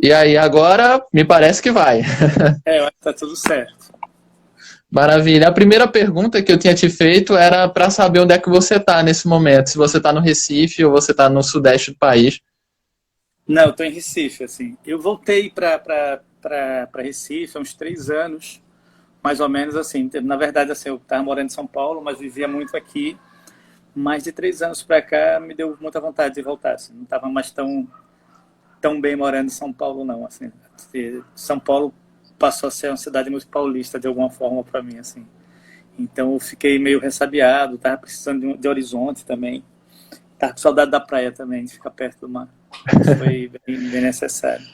E aí, agora me parece que vai. É, eu acho que tá tudo certo. Maravilha. A primeira pergunta que eu tinha te feito era para saber onde é que você está nesse momento. Se você está no Recife ou você está no sudeste do país. Não, eu tô em Recife, assim. Eu voltei para Recife há uns 3 anos, mais ou menos assim. Na verdade, assim, eu estava morando em São Paulo, mas vivia muito aqui. Mais de 3 anos para cá me deu muita vontade de voltar. Assim. Não estava mais tão bem morando em São Paulo, não. Assim. São Paulo passou a ser uma cidade muito paulista de alguma forma para mim, assim. Então eu fiquei meio ressabiado, estava precisando de horizonte também. Tava com saudade da praia também, de ficar perto do mar. Isso foi bem necessário.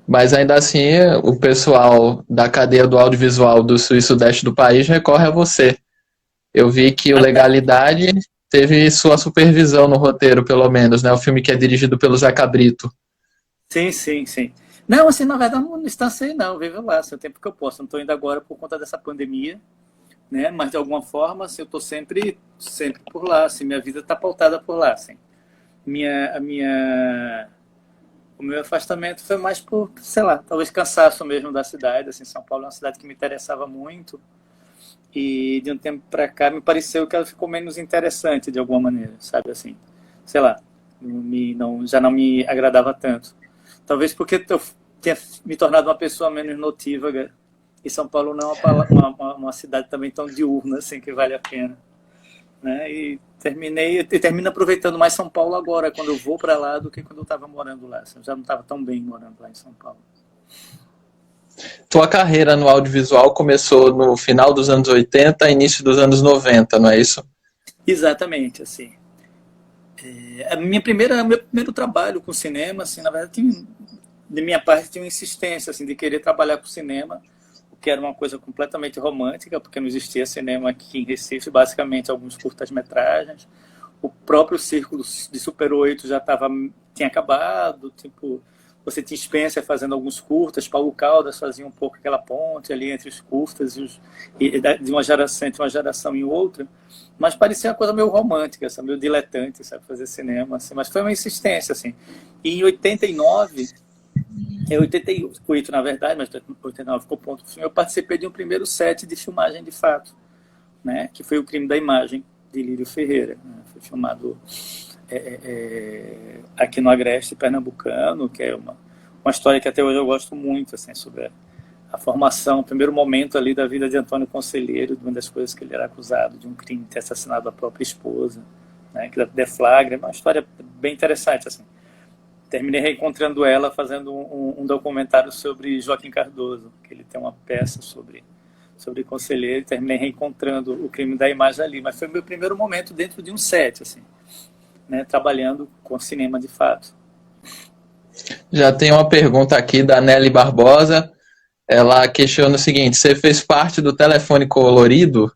Mas ainda assim, o pessoal da cadeia do audiovisual do sul e sudeste do país recorre a você. Eu vi que o Legalidade teve sua supervisão no roteiro, pelo menos, né? O filme que é dirigido pelo Zé Cabrito. Sim, sim, sim. Não, assim, na verdade, não distanciei, não. Vive lá, assim, o tempo que eu posso. Não estou indo agora por conta dessa pandemia, né? Mas de alguma forma, assim, eu estou sempre por lá. Assim, minha vida está pautada por lá, assim. O meu afastamento foi mais por, sei lá, talvez cansaço mesmo da cidade. Assim, São Paulo é uma cidade que me interessava muito. E de um tempo para cá me pareceu que ela ficou menos interessante de alguma maneira, sabe assim, sei lá, já não me agradava tanto. Talvez porque eu tinha me tornado uma pessoa menos notívaga e São Paulo não é uma cidade também tão diurna assim que vale a pena, né? E termino aproveitando mais São Paulo agora quando eu vou para lá do que quando eu estava morando lá. Eu já não estava tão bem morando lá em São Paulo. Tua carreira no audiovisual começou no final dos anos 80, início dos anos 90, não é isso? Exatamente, assim. Meu primeiro trabalho com cinema, assim, na verdade, de minha parte, tinha uma insistência assim, de querer trabalhar com cinema, o que era uma coisa completamente romântica, porque não existia cinema aqui em Recife, basicamente alguns curtas-metragens. O próprio círculo de Super 8 tinha acabado, tipo, você tinha Spencer fazendo alguns curtas, Paulo Caldas fazia um pouco aquela ponte ali entre os curtas de uma geração em outra, mas parecia uma coisa meio romântica, sabe? Meio diletante, sabe? Fazer cinema, assim, mas foi uma insistência, assim. E em 89, 88 na verdade, mas 89 ficou ponto do filme, eu participei de um primeiro set de filmagem de fato, né? Que foi O Crime da Imagem, de Lírio Ferreira. Né? Foi filmado aqui no Agreste Pernambucano, que é uma história que até hoje eu gosto muito, assim, sobre a formação, o primeiro momento ali da vida de Antônio Conselheiro, de uma das coisas que ele era acusado de um crime de ter assassinado a própria esposa, né, que deflagra, é uma história bem interessante, assim. Terminei reencontrando ela fazendo um documentário sobre Joaquim Cardoso, que ele tem uma peça sobre Conselheiro, e terminei reencontrando o crime da imagem ali, mas foi o meu primeiro momento dentro de um set, assim, né, trabalhando com cinema de fato. Já tem uma pergunta aqui da Nelly Barbosa. Ela questiona o seguinte: você fez parte do telefone colorido?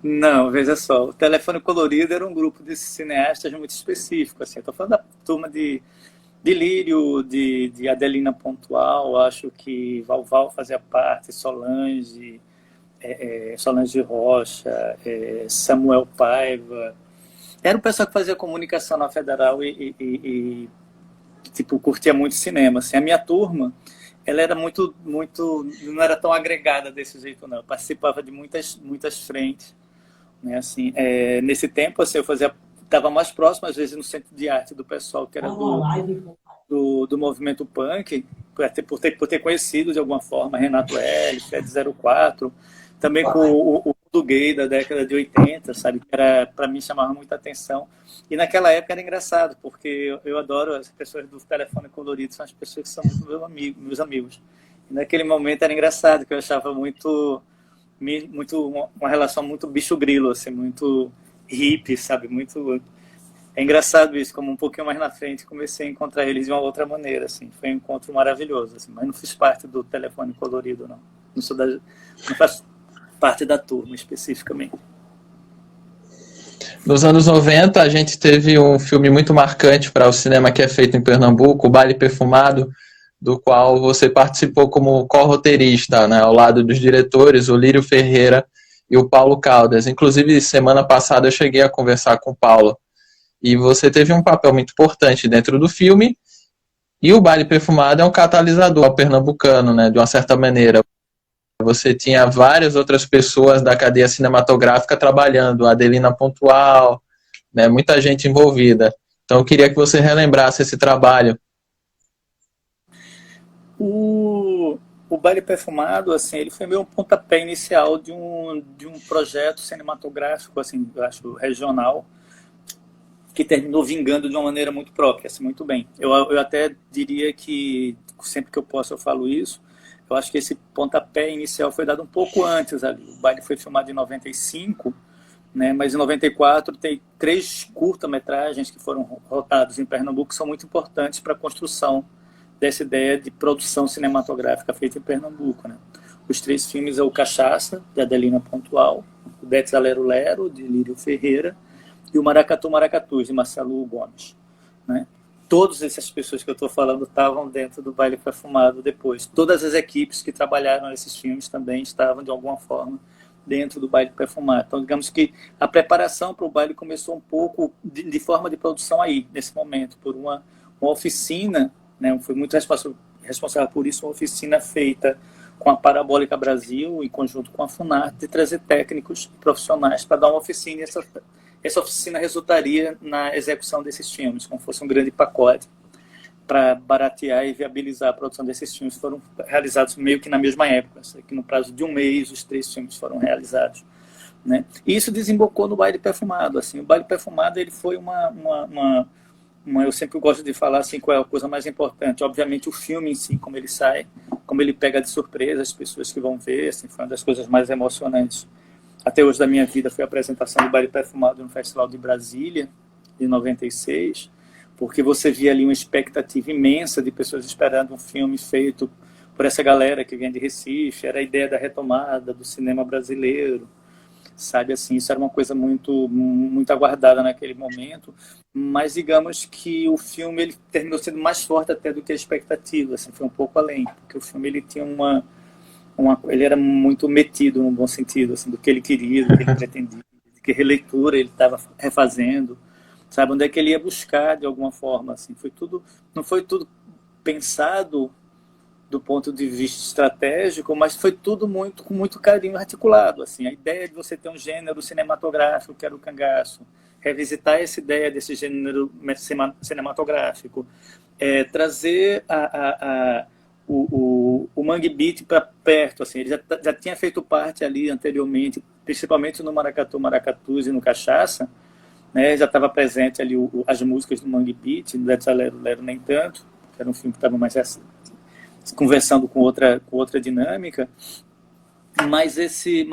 Não, veja só, o Telefone Colorido era um grupo de cineastas muito específico, assim, estou falando da turma de Lírio, de Adelina Pontual, acho que Valval fazia parte, Solange Rocha, Samuel Paiva, era o pessoal que fazia comunicação na Federal tipo, curtia muito cinema, assim, a minha turma, ela era muito, não era tão agregada desse jeito não, eu participava de muitas frentes, né? Assim, nesse tempo, assim, estava mais próximo, às vezes, no centro de arte do pessoal que era do movimento punk, por ter conhecido de alguma forma Renato L, Fed 04, também com o mundo gay da década de 80, sabe? Que era, para mim, chamava muita atenção. E naquela época era engraçado, porque eu adoro as pessoas do telefone colorido, são as pessoas que são muito meus amigos. E naquele momento era engraçado, que eu achava uma relação muito bicho-grilo, assim, muito hippie, sabe? Muito. É engraçado isso, como um pouquinho mais na frente comecei a encontrar eles de uma outra maneira, assim. Foi um encontro maravilhoso, assim, mas não fiz parte do telefone colorido, não. Não faço parte da turma especificamente. Nos anos 90, a gente teve um filme muito marcante para o cinema que é feito em Pernambuco, O Baile Perfumado, do qual você participou como co-roteirista, né, ao lado dos diretores, o Lírio Ferreira e o Paulo Caldas. Inclusive, semana passada eu cheguei a conversar com o Paulo. E você teve um papel muito importante dentro do filme, E o baile perfumado é um catalisador pernambucano, né, de uma certa maneira. Você tinha várias outras pessoas da cadeia cinematográfica trabalhando, a Adelina Pontual, né, muita gente envolvida. Então eu queria que você relembrasse esse trabalho. O, o Baile Perfumado, assim, ele foi meio um pontapé inicial de um projeto cinematográfico, assim, eu acho, regional, que terminou vingando de uma maneira muito própria, assim, muito bem. Eu até diria que, sempre que eu posso eu falo isso, eu acho que esse pontapé inicial foi dado um pouco antes ali. O baile foi filmado em 95, né, mas em 94 tem 3 curta-metragens que foram rodados em Pernambuco que são muito importantes para a construção dessa ideia de produção cinematográfica feita em Pernambuco. Né? Os 3 filmes é o Cachaça, de Adelina Pontual, o Betts Alero Lero, de Lírio Ferreira, e o Maracatu Maracatus, de Marcelo Gomes. Né? Todas essas pessoas que eu estou falando estavam dentro do Baile Perfumado depois. Todas as equipes que trabalharam nesses filmes também estavam, de alguma forma, dentro do Baile Perfumado. Então, digamos que a preparação para o baile começou um pouco de forma de produção aí, nesse momento, por uma oficina, né? Foi muito responsável por isso, uma oficina feita com a Parabólica Brasil, em conjunto com a Funarte, de trazer técnicos profissionais para dar uma oficina, e essa oficina resultaria na execução desses filmes, como fosse um grande pacote para baratear e viabilizar a produção desses filmes. Foram realizados meio que na mesma época, que no prazo de um mês os 3 filmes foram realizados. Né? E isso desembocou no Baile Perfumado. Assim, o Baile Perfumado ele foi eu sempre gosto de falar assim, qual é a coisa mais importante. Obviamente o filme em si, como ele sai, como ele pega de surpresa as pessoas que vão ver, assim, foi uma das coisas mais emocionantes até hoje da minha vida, foi a apresentação do Baile Perfumado no Festival de Brasília, de 96, porque você via ali uma expectativa imensa de pessoas esperando um filme feito por essa galera que vem de Recife, era a ideia da retomada do cinema brasileiro, sabe, assim, isso era uma coisa muito aguardada naquele momento, mas digamos que o filme ele terminou sendo mais forte até do que a expectativa, assim, foi um pouco além, porque o filme ele tinha ele era muito metido no bom sentido, assim, do que ele queria, do que ele pretendia, de que releitura ele estava refazendo, sabe, onde é que ele ia buscar de alguma forma, assim, não foi tudo pensado do ponto de vista estratégico, mas foi tudo com muito carinho articulado, assim, a ideia de você ter um gênero cinematográfico, que era o cangaço, revisitar essa ideia desse gênero cinematográfico, trazer o Mangue Beat para perto, assim, ele já tinha feito parte ali anteriormente, principalmente no Maracatu Maracatuz e no Cachaça, né, já estava presente ali as músicas do Mangue Beat, no Let's Lero Lero nem tanto, que era um filme que estava mais conversando com outra dinâmica, mas esse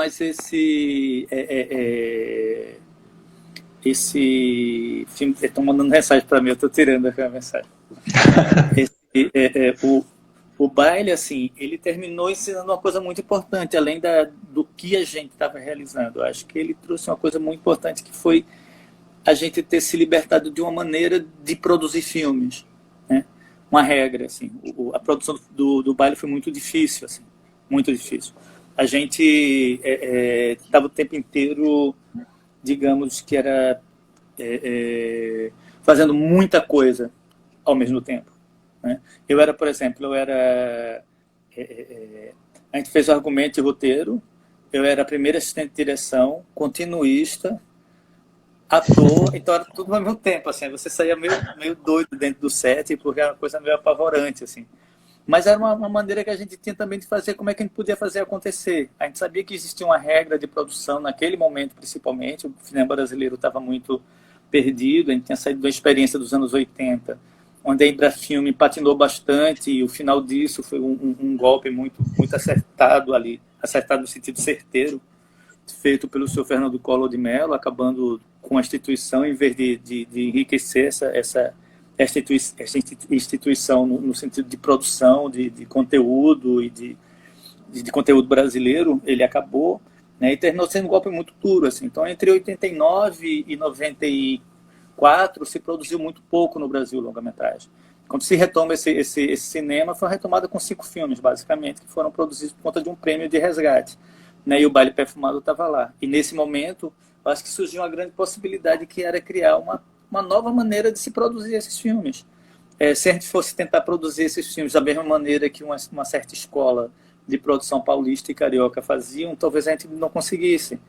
filme, estão mandando mensagem para mim, eu estou tirando a mensagem. O baile, assim, ele terminou ensinando uma coisa muito importante, além do que a gente estava realizando. Eu acho que ele trouxe uma coisa muito importante, que foi a gente ter se libertado de uma maneira de produzir filmes, né? Uma regra, assim. A produção do baile foi muito difícil, assim, muito difícil. A gente estava o tempo inteiro, digamos que era fazendo muita coisa ao mesmo tempo. Né? Por exemplo, a gente fez o argumento e roteiro, eu era a primeira assistente de direção, continuista, ator, então era tudo ao mesmo tempo, assim, você saía meio doido dentro do set, porque era uma coisa meio apavorante, assim. Mas era uma maneira que a gente tinha também de fazer, como é que a gente podia fazer acontecer. A gente sabia que existia uma regra de produção naquele momento, principalmente, o cinema brasileiro estava muito perdido, a gente tinha saído da experiência dos anos 80, onde a Embrafilme patinou bastante, e o final disso foi um golpe muito acertado ali, acertado no sentido certeiro, feito pelo senhor Fernando Collor de Mello, acabando com a instituição, em vez de enriquecer essa instituição no sentido de produção, de conteúdo e de conteúdo brasileiro, ele acabou, né, e terminou sendo um golpe muito duro. Assim. Então, entre 89 e 94, se produziu muito pouco no Brasil longa-metragem. Quando se retoma esse cinema, foi uma retomada com 5 filmes, basicamente, que foram produzidos por conta de um prêmio de resgate. Né, e o Baile Perfumado estava lá. E nesse momento, eu acho que surgiu uma grande possibilidade, que era criar uma nova maneira de se produzir esses filmes. se a gente fosse tentar produzir esses filmes da mesma maneira que uma certa escola de produção paulista e carioca faziam, talvez a gente não conseguisse,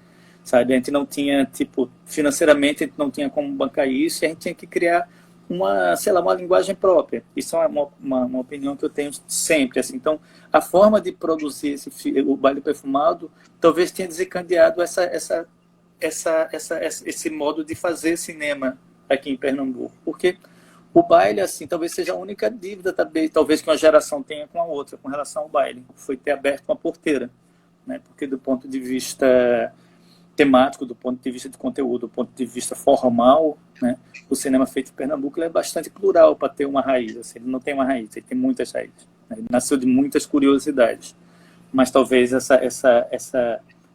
sabe? A gente não tinha, tipo, financeiramente a gente não tinha como bancar isso, e a gente tinha que criar sei lá, uma linguagem própria. Isso é uma opinião que eu tenho sempre, assim. Então, a forma de produzir o Baile Perfumado talvez tenha desencadeado esse modo de fazer cinema aqui em Pernambuco, porque o baile, assim, talvez seja a única dívida, talvez que uma geração tenha com a outra, com relação ao baile, foi ter aberto uma porteira, né? Porque do ponto de vista temático, do ponto de vista de conteúdo, do ponto de vista formal, né? O cinema feito em Pernambuco ele é bastante plural para ter uma raiz, assim, ele não tem uma raiz, ele tem muitas raízes, né? Ele nasceu de muitas curiosidades, mas talvez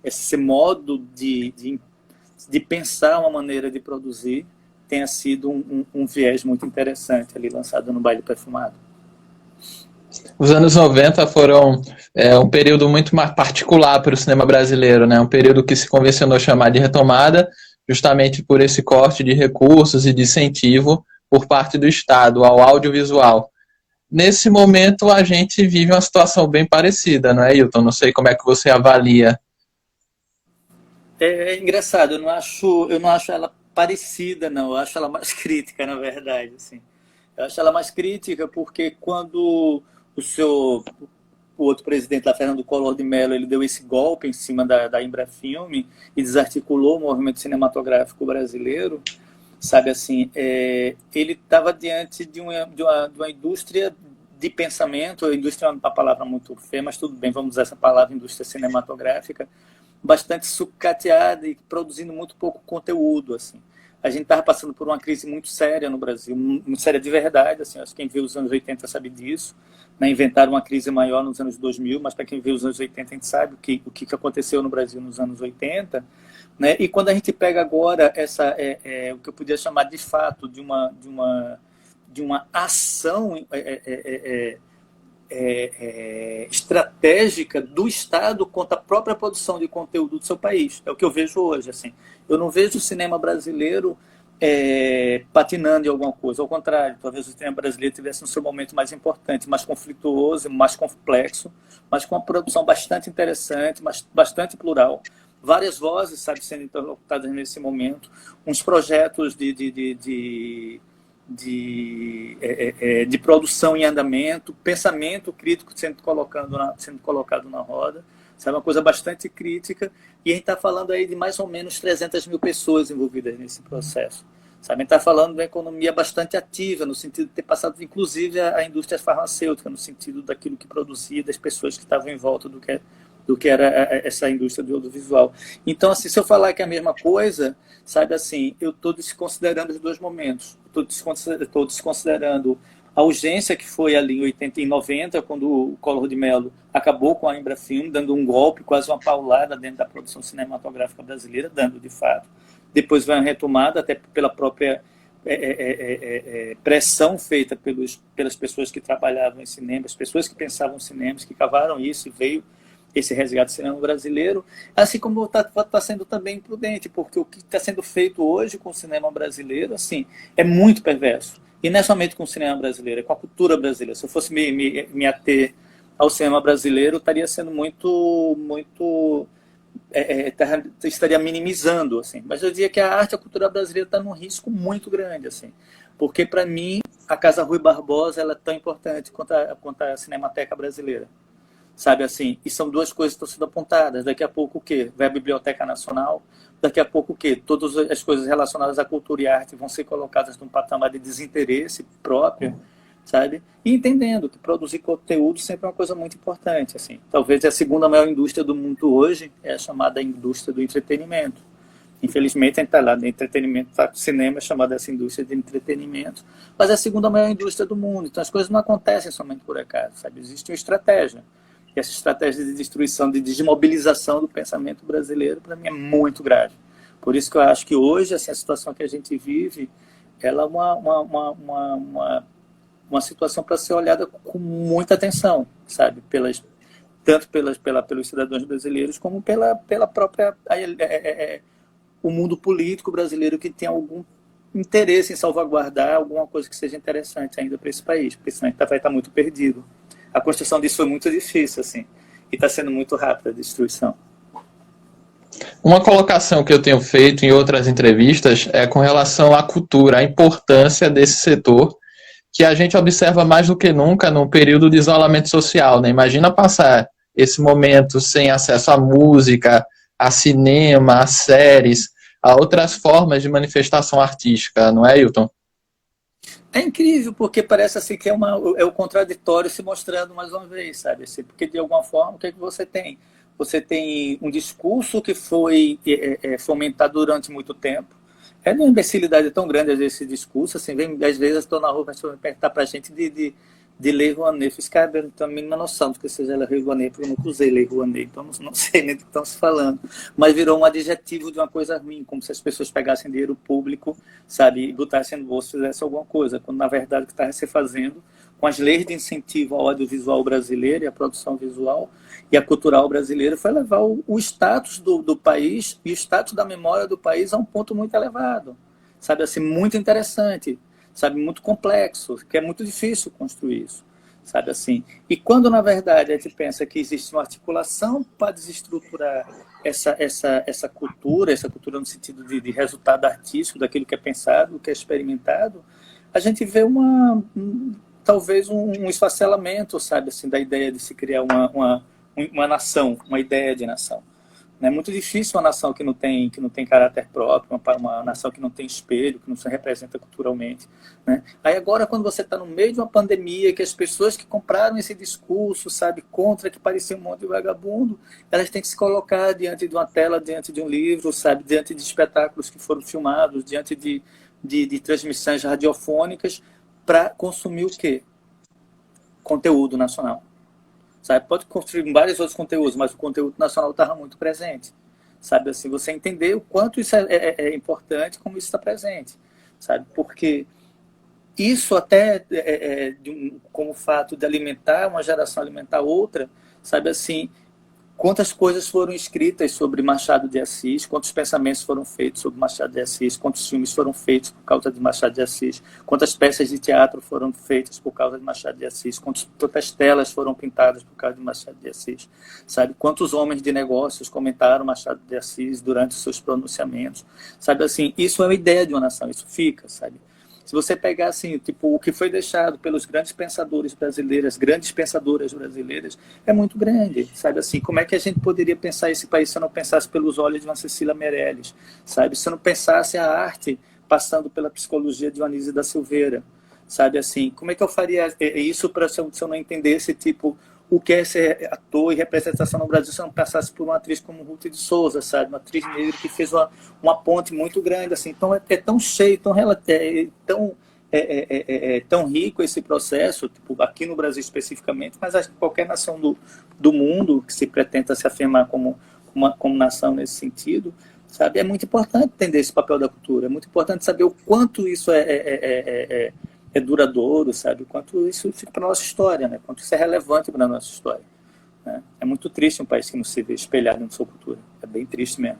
esse modo de pensar uma maneira de produzir tenha sido um viés muito interessante ali lançado no Baile Perfumado. Os anos 90 foram um período muito mais particular para o cinema brasileiro, né? Um período que se convencionou chamar de retomada, justamente por esse corte de recursos e de incentivo por parte do Estado ao audiovisual. Nesse momento, a gente vive uma situação bem parecida, não é, Hilton? Não sei como é que você avalia. É engraçado, eu não acho ela parecida, não. Eu acho ela mais crítica, na verdade, assim. Eu acho ela mais crítica porque quando o outro presidente lá, Fernando Collor de Mello, ele deu esse golpe em cima da Embrafilme e desarticulou o movimento cinematográfico brasileiro, sabe assim, ele estava diante de uma indústria de pensamento, a indústria é uma palavra muito feia, mas tudo bem, vamos usar essa palavra, indústria cinematográfica, bastante sucateada e produzindo muito pouco conteúdo, assim. A gente estava passando por uma crise muito séria no Brasil, muito séria de verdade, assim, acho que quem viu os anos 80 sabe disso, né? Inventaram uma crise maior nos anos 2000, mas para quem viu os anos 80 a gente sabe o que aconteceu no Brasil nos anos 80, né? E quando a gente pega agora o que eu podia chamar de fato de uma ação estratégica do Estado contra a própria produção de conteúdo do seu país. É o que eu vejo hoje. Assim. Eu não vejo o cinema brasileiro patinando em alguma coisa. Ao contrário, talvez o cinema brasileiro tivesse um seu momento mais importante, mais conflituoso, mais complexo, mas com uma produção bastante interessante, mas bastante plural. Várias vozes, sabe, sendo interlocutadas nesse momento. Uns projetos de produção em andamento, pensamento crítico sendo colocado na roda, sabe, uma coisa bastante crítica, e a gente está falando aí de mais ou menos 300 mil pessoas envolvidas nesse processo, sabe, a gente está falando de uma economia bastante ativa, no sentido de ter passado, inclusive, a indústria farmacêutica, no sentido daquilo que produzia, das pessoas que estavam em volta do que era essa indústria do audiovisual. Então, assim, se eu falar que é a mesma coisa, sabe, assim, eu estou desconsiderando os dois momentos. Estou desconsiderando a urgência que foi ali em 80 e 90, quando o Collor de Mello acabou com a Embrafilme, dando um golpe, quase uma paulada dentro da produção cinematográfica brasileira, dando de fato. Depois veio uma retomada, até pela própria pressão feita pelas pessoas que trabalhavam em cinema, as pessoas que pensavam em cinemas, que cavaram isso, e veio esse resgate do cinema brasileiro, assim como está sendo também imprudente, porque o que está sendo feito hoje com o cinema brasileiro, assim, é muito perverso. E não é somente com o cinema brasileiro, é com a cultura brasileira. Se eu fosse me ater ao cinema brasileiro, estaria sendo estaria minimizando, assim. Mas eu diria que a arte e a cultura brasileira está num risco muito grande, assim. Porque, para mim, a Casa Rui Barbosa ela é tão importante quanto a Cinemateca Brasileira. Sabe assim, e são duas coisas que estão sendo apontadas. Daqui a pouco o quê? Vai a Biblioteca Nacional, daqui a pouco o quê? Todas as coisas relacionadas à cultura e arte vão ser colocadas num patamar de desinteresse próprio, sabe? E entendendo que produzir conteúdo sempre é uma coisa muito importante, assim. Talvez a segunda maior indústria do mundo hoje é a chamada indústria do entretenimento. Infelizmente, a gente está lá no entretenimento, o cinema é chamada essa indústria de entretenimento, mas é a segunda maior indústria do mundo. Então as coisas não acontecem somente por acaso, sabe? Existe uma estratégia. E essa estratégia de destruição, de desmobilização do pensamento brasileiro, para mim, é muito grave. Por isso que eu acho que hoje, assim, a situação que a gente vive, ela é uma situação para ser olhada com muita atenção, sabe? Tanto pelos cidadãos brasileiros, como pela própria... o mundo político brasileiro, que tem interesse em salvaguardar alguma coisa que seja interessante ainda para esse país, porque senão a gente vai estar muito perdido. A construção disso foi muito difícil, assim, e está sendo muito rápida a destruição. Uma colocação que eu tenho feito em outras entrevistas é com relação à cultura, a importância desse setor, que a gente observa mais do que nunca no período de isolamento social, né? Imagina passar esse momento sem acesso à música, a cinema, a séries, a outras formas de manifestação artística, não é, Hilton? É incrível, porque parece assim que é o contraditório se mostrando mais uma vez, sabe? Assim, porque de alguma forma, o que é que você tem? Você tem um discurso que foi fomentado durante muito tempo. É uma imbecilidade tão grande, às vezes, esse discurso. Assim, às vezes, eu estou na rua, mas perguntar para a gente de Lei Rouanet. Fiz, cara, eu não tenho a mínima noção do que seja Lei Rouanet, porque eu nunca usei Lei Rouanet, então não sei nem do que estão se falando. Mas virou um adjetivo de uma coisa ruim, como se as pessoas pegassem dinheiro público, sabe, e botassem no bolso e fizessem alguma coisa, quando na verdade o que está se fazendo com as leis de incentivo ao audiovisual brasileiro e à produção visual e a cultural brasileira foi levar o status do país e o status da memória do país a um ponto muito elevado, sabe, assim, muito interessante, sabe, muito complexo, que é muito difícil construir isso, sabe, assim. E quando, na verdade, a gente pensa que existe uma articulação para desestruturar essa cultura no sentido de resultado artístico, daquilo que é pensado, que é experimentado, a gente vê talvez um esfacelamento, sabe, assim, da ideia de se criar uma nação, uma ideia de nação. É muito difícil uma nação que não tem caráter próprio, uma nação que não tem espelho, que não se representa culturalmente, né? Aí agora, quando você está no meio de uma pandemia, que as pessoas que compraram esse discurso, sabe, contra, que parecia um monte de vagabundo, elas têm que se colocar diante de uma tela, diante de um livro, sabe, diante de espetáculos que foram filmados, diante de transmissões radiofônicas, para consumir o quê? Conteúdo nacional. Sabe? Pode construir vários outros conteúdos, mas o conteúdo nacional estava muito presente. Sabe, assim, você entender o quanto isso é importante, como isso está presente. Sabe? Porque isso até, como o fato de alimentar uma geração, alimentar outra, sabe, assim, quantas coisas foram escritas sobre Machado de Assis, quantos pensamentos foram feitos sobre Machado de Assis, quantos filmes foram feitos por causa de Machado de Assis, quantas peças de teatro foram feitas por causa de Machado de Assis, quantas telas foram pintadas por causa de Machado de Assis, sabe? Quantos homens de negócios comentaram Machado de Assis durante os seus pronunciamentos, sabe, assim, isso é uma ideia de uma nação, isso fica, sabe? Se você pegar, assim, tipo, o que foi deixado pelos grandes pensadores brasileiros, grandes pensadoras brasileiras, é muito grande, sabe, assim, como é que a gente poderia pensar esse país se eu não pensasse pelos olhos de uma Cecília Meirelles, sabe, se eu não pensasse a arte passando pela psicologia de uma Anísia da Silveira, sabe, assim, como é que eu faria isso se eu não entendesse, tipo, o que é ser ator e representação no Brasil se eu não passasse por uma atriz como Ruth de Souza, sabe? Uma atriz negra que fez uma ponte muito grande, assim. Então é tão cheio, tão rico esse processo, tipo, aqui no Brasil especificamente, mas acho que qualquer nação do mundo que se pretenda se afirmar como nação nesse sentido, sabe? É muito importante entender esse papel da cultura, é muito importante saber o quanto isso é duradouro, sabe? O quanto isso fica para a nossa história, né? O quanto isso é relevante para a nossa história, né? É muito triste um país que não se vê espelhado na sua cultura. É bem triste mesmo.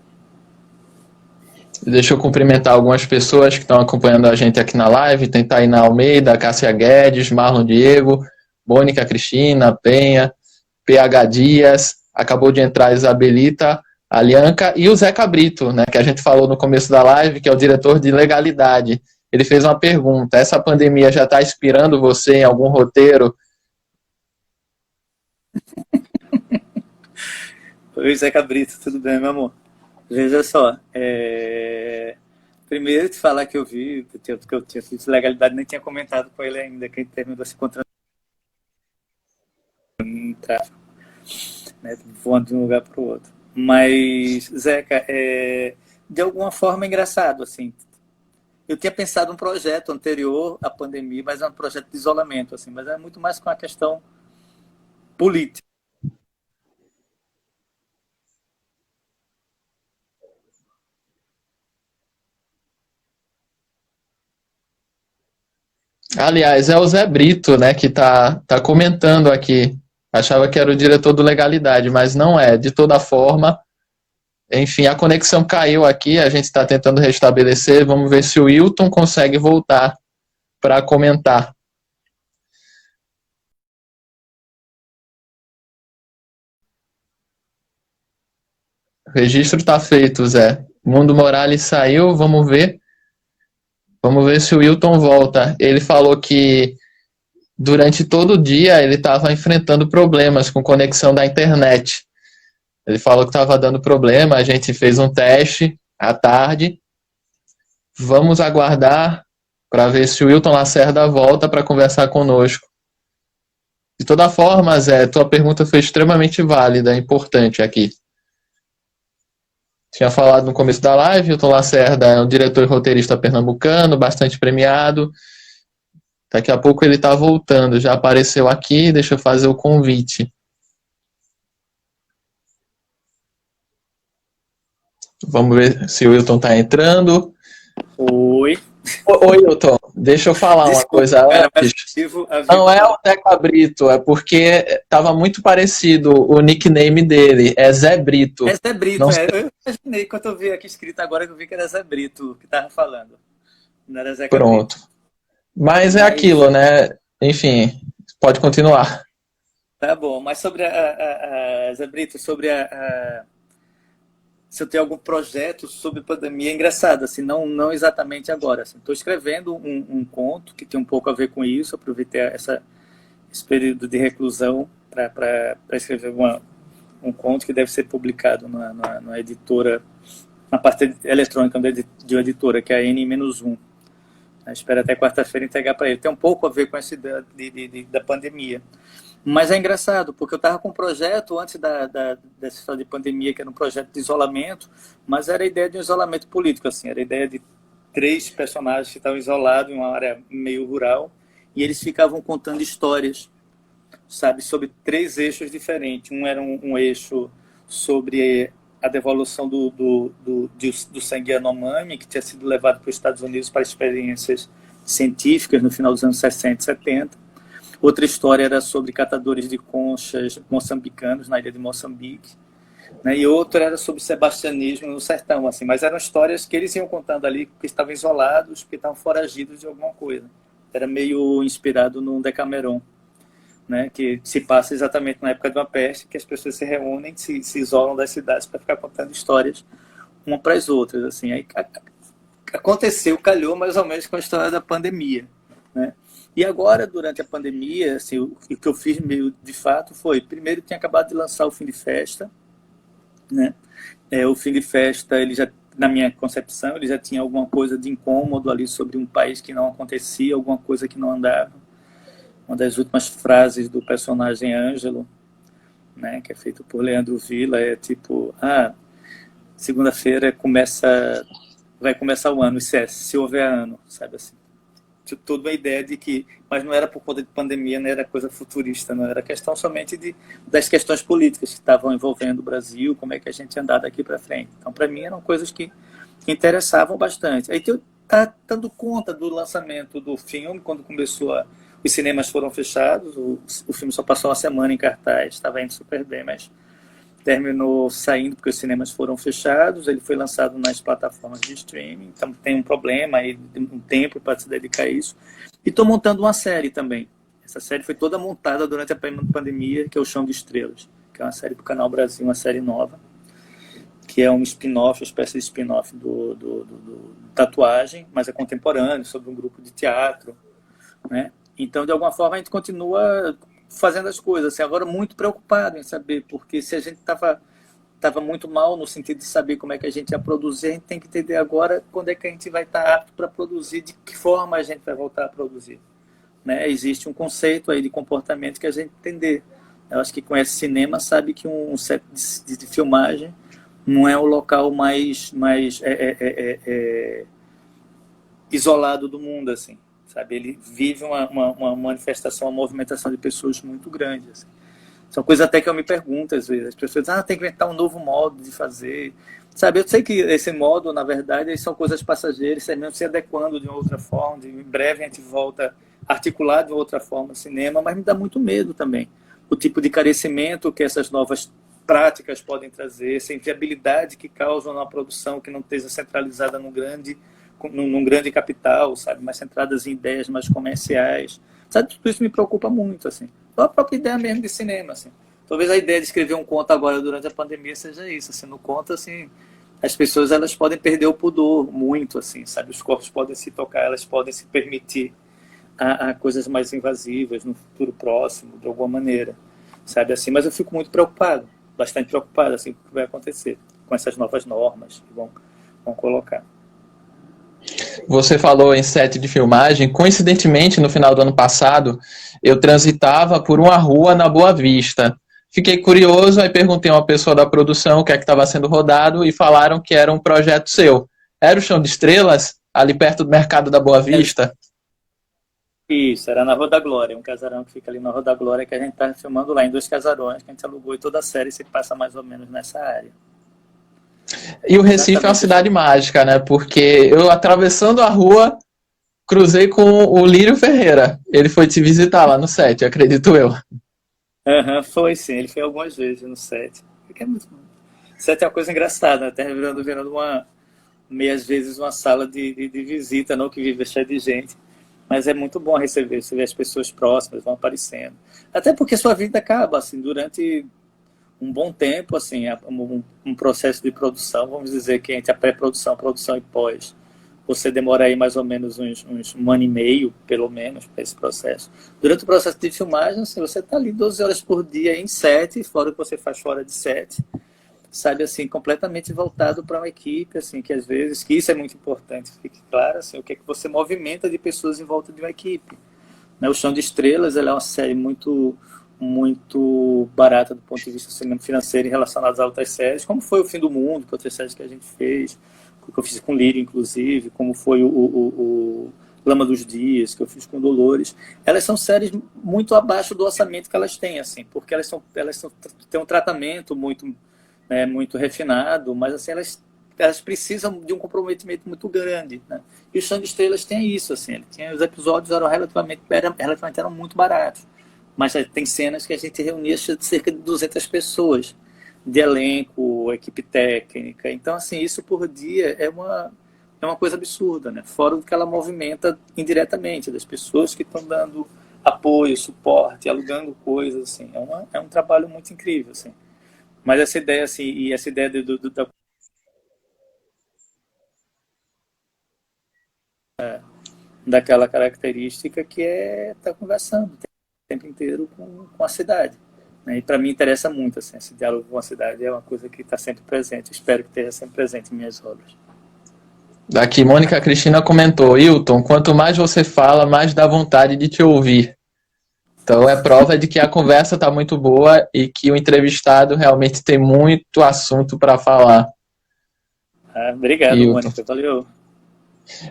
Deixa eu cumprimentar algumas pessoas que estão acompanhando a gente aqui na live. Tem Tainá Almeida, Cássia Guedes, Marlon Diego, Mônica Cristina, Penha, PH Dias, acabou de entrar a Isabelita, a Lianca e o Zeca Brito, né, que a gente falou no começo da live, que é o diretor de legalidade. Ele fez uma pergunta: essa pandemia já está inspirando você em algum roteiro? Oi, Zeca Brito, tudo bem, meu amor? Veja só, primeiro te falar que eu vi, que eu tinha feito legalidade, nem tinha comentado com ele ainda, que ele terminou se encontrando em tráfego, né, voando de um lugar para o outro. Mas, Zeca, de alguma forma é engraçado, assim. Eu tinha pensado um projeto anterior à pandemia, mas é um projeto de isolamento, assim, mas é muito mais com a questão política. Aliás, é o Zé Brito, né, que tá comentando aqui. Achava que era o diretor do Legalidade, mas não é. De toda forma, Enfim, a conexão caiu aqui, a gente está tentando restabelecer. Vamos ver se o Wilton consegue voltar para comentar. O registro está feito, Zé. Mundo Morales saiu, vamos ver. Vamos ver se o Wilton volta. Ele falou que durante todo o dia ele estava enfrentando problemas com conexão da internet. Ele falou que estava dando problema, a gente fez um teste à tarde. Vamos aguardar para ver se o Wilton Lacerda volta para conversar conosco. De toda forma, Zé, tua pergunta foi extremamente válida, importante aqui. Tinha falado no começo da live, Wilton Lacerda é um diretor e roteirista pernambucano, bastante premiado. Daqui a pouco ele está voltando, já apareceu aqui, deixa eu fazer o convite. Vamos ver se o Wilton está entrando. Oi. Oi, Wilton, deixa eu falar uma coisa antes. Não é o Teca Brito, é porque estava muito parecido o nickname dele, é Zé Brito. É Zé Brito, não... Eu imaginei quando eu vi aqui escrito agora que eu vi que era Zé Brito que estava falando. Não era Zé Pronto. Brito. Mas é aquilo, né? Enfim, pode continuar. Tá bom, mas sobre Zé Brito, sobre se eu tenho algum projeto sobre pandemia, é engraçado, assim, não exatamente agora. Estou escrevendo um conto que tem um pouco a ver com isso, aproveitei esse período de reclusão para escrever um conto que deve ser publicado na editora, na parte eletrônica de uma editora, que é a N-1. Espero até quarta-feira entregar para ele. Tem um pouco a ver com essa ideia da pandemia. Mas é engraçado, porque eu estava com um projeto antes dessa história de pandemia, que era um projeto de isolamento, mas era a ideia de um isolamento político, assim, era a ideia de 3 personagens que estavam isolados em uma área meio rural, e eles ficavam contando histórias, sabe, sobre 3 eixos diferentes. Um era um eixo sobre a devolução do sangue Yanomami, que tinha sido levado para os Estados Unidos para experiências científicas no final dos anos 60 e 70. Outra história era sobre catadores de conchas moçambicanos na ilha de Moçambique, né? E outra era sobre sebastianismo no sertão, assim. Mas eram histórias que eles iam contando ali porque estavam isolados, porque estavam foragidos de alguma coisa. Era meio inspirado no Decameron, né? Que se passa exatamente na época de uma peste, que as pessoas se reúnem, se isolam das cidades para ficar contando histórias uma para as outras, assim. Aí aconteceu, calhou mais ou menos com a história da pandemia, né? E agora, durante a pandemia, assim, o que eu fiz meio de fato foi, primeiro, tinha acabado de lançar o Fim de Festa, né? O Fim de Festa, ele já, na minha concepção, ele já tinha alguma coisa de incômodo ali sobre um país que não acontecia, alguma coisa que não andava. Uma das últimas frases do personagem Ângelo, né, que é feito por Leandro Villa, é tipo, segunda-feira vai começar o ano, se houver ano, sabe assim. Toda a ideia de que, mas não era por conta de pandemia, não era coisa futurista, não era questão somente das questões políticas que estavam envolvendo o Brasil, como é que a gente ia andar daqui para frente. Então, para mim, eram coisas que interessavam bastante. Aí eu estava dando conta do lançamento do filme, quando começou os cinemas foram fechados, o filme só passou uma semana em cartaz, estava indo super bem, mas terminou saindo porque os cinemas foram fechados, ele foi lançado nas plataformas de streaming, então tem um problema aí, um tempo para se dedicar a isso. E estou montando uma série também. Essa série foi toda montada durante a pandemia, que é o Chão de Estrelas, que é uma série do Canal Brasil, uma série nova, que é um spin-off, uma espécie de spin-off do Tatuagem, mas é contemporâneo, sobre um grupo de teatro, né? Então, de alguma forma, a gente continua fazendo as coisas, assim, agora muito preocupado em saber, porque se a gente estava muito mal no sentido de saber como é que a gente ia produzir, a gente tem que entender agora quando é que a gente vai estar apto para produzir, de que forma a gente vai voltar a produzir, né? Existe um conceito aí de comportamento que a gente entender. Eu acho que conhece cinema sabe que um set de filmagem não é o local mais isolado do mundo, assim. Sabe? Ele vive uma manifestação, uma movimentação de pessoas muito grande. Assim. São coisas até que eu me pergunto às vezes. As pessoas dizem, tem que inventar um novo modo de fazer. Sabe? Eu sei que esse modo, na verdade, são coisas passageiras, terminam se adequando de uma outra forma. Em breve a gente volta a articular de outra forma o cinema, mas me dá muito medo também. O tipo de carecimento que essas novas práticas podem trazer, essa inviabilidade que causam na produção que não esteja centralizada num grande capital, sabe, mais centradas em ideias mais comerciais, sabe, tudo isso me preocupa muito, assim. A própria ideia mesmo de cinema, assim. Talvez a ideia de escrever um conto agora durante a pandemia seja isso, assim, no conto, assim, as pessoas elas podem perder o pudor muito, assim, sabe, os corpos podem se tocar, elas podem se permitir a coisas mais invasivas no futuro próximo, de alguma maneira, sabe, assim, mas eu fico muito preocupado, bastante preocupado, assim, com o que vai acontecer com essas novas normas que vão colocar. Você falou em set de filmagem. Coincidentemente, no final do ano passado, eu transitava por uma rua na Boa Vista. Fiquei curioso, aí perguntei a uma pessoa da produção o que é que estava sendo rodado e falaram que era um projeto seu. Era o Chão de Estrelas, ali perto do Mercado da Boa Vista? Isso, era na Rua da Glória, um casarão que fica ali na Rua da Glória, que a gente está filmando lá em 2 casarões, que a gente alugou e toda a série se passa mais ou menos nessa área. E o Recife é uma cidade mágica, né? Porque eu, atravessando a rua, cruzei com o Lírio Ferreira. Ele foi te visitar lá no set, acredito eu. Uhum, foi sim, ele foi algumas vezes no set. Porque é muito bom. O set é uma coisa engraçada, até virando meias vezes uma sala de visita, não que vive cheia de gente. Mas é muito bom receber, você vê as pessoas próximas, vão aparecendo. Até porque sua vida acaba, assim, durante um bom tempo, assim, um processo de produção, vamos dizer que entre a pré-produção, produção e pós, você demora aí mais ou menos um ano e meio, pelo menos, para esse processo. Durante o processo de filmagem, assim, você está ali 12 horas por dia em set, fora o que você faz fora de set, sabe, assim, completamente voltado para uma equipe, assim, que às vezes, que isso é muito importante, fique claro, assim, o que é que você movimenta de pessoas em volta de uma equipe. Né? O Chão de Estrelas, ela é uma série muito barata do ponto de vista financeiro em relação às outras séries, como foi o Fim do Mundo, que outras séries que a gente fez, que eu fiz com Lírio, inclusive, como foi o Lama dos Dias, que eu fiz com Dolores. Elas são séries muito abaixo do orçamento que elas têm, assim, porque elas têm um tratamento muito refinado, mas assim, elas precisam de um comprometimento muito grande, né? E o Chão de Estrelas tem isso, assim, os episódios eram relativamente eram muito baratos, mas tem cenas que a gente reunia cerca de 200 pessoas, de elenco, equipe técnica, então assim, isso por dia é uma coisa absurda, né? Fora do que ela movimenta indiretamente, das pessoas que estão dando apoio, suporte, alugando coisas, assim, é um trabalho muito incrível, assim. Mas essa ideia, assim, e essa ideia daquela característica que é estar conversando o tempo inteiro com a cidade. Né? E para mim interessa muito, assim, esse diálogo com a cidade é uma coisa que está sempre presente. Espero que esteja sempre presente em minhas obras. Daqui, Mônica Cristina comentou: Hilton, quanto mais você fala, mais dá vontade de te ouvir. Então é prova de que a conversa está muito boa e que o entrevistado realmente tem muito assunto para falar. Obrigado, Hilton. Mônica. Valeu.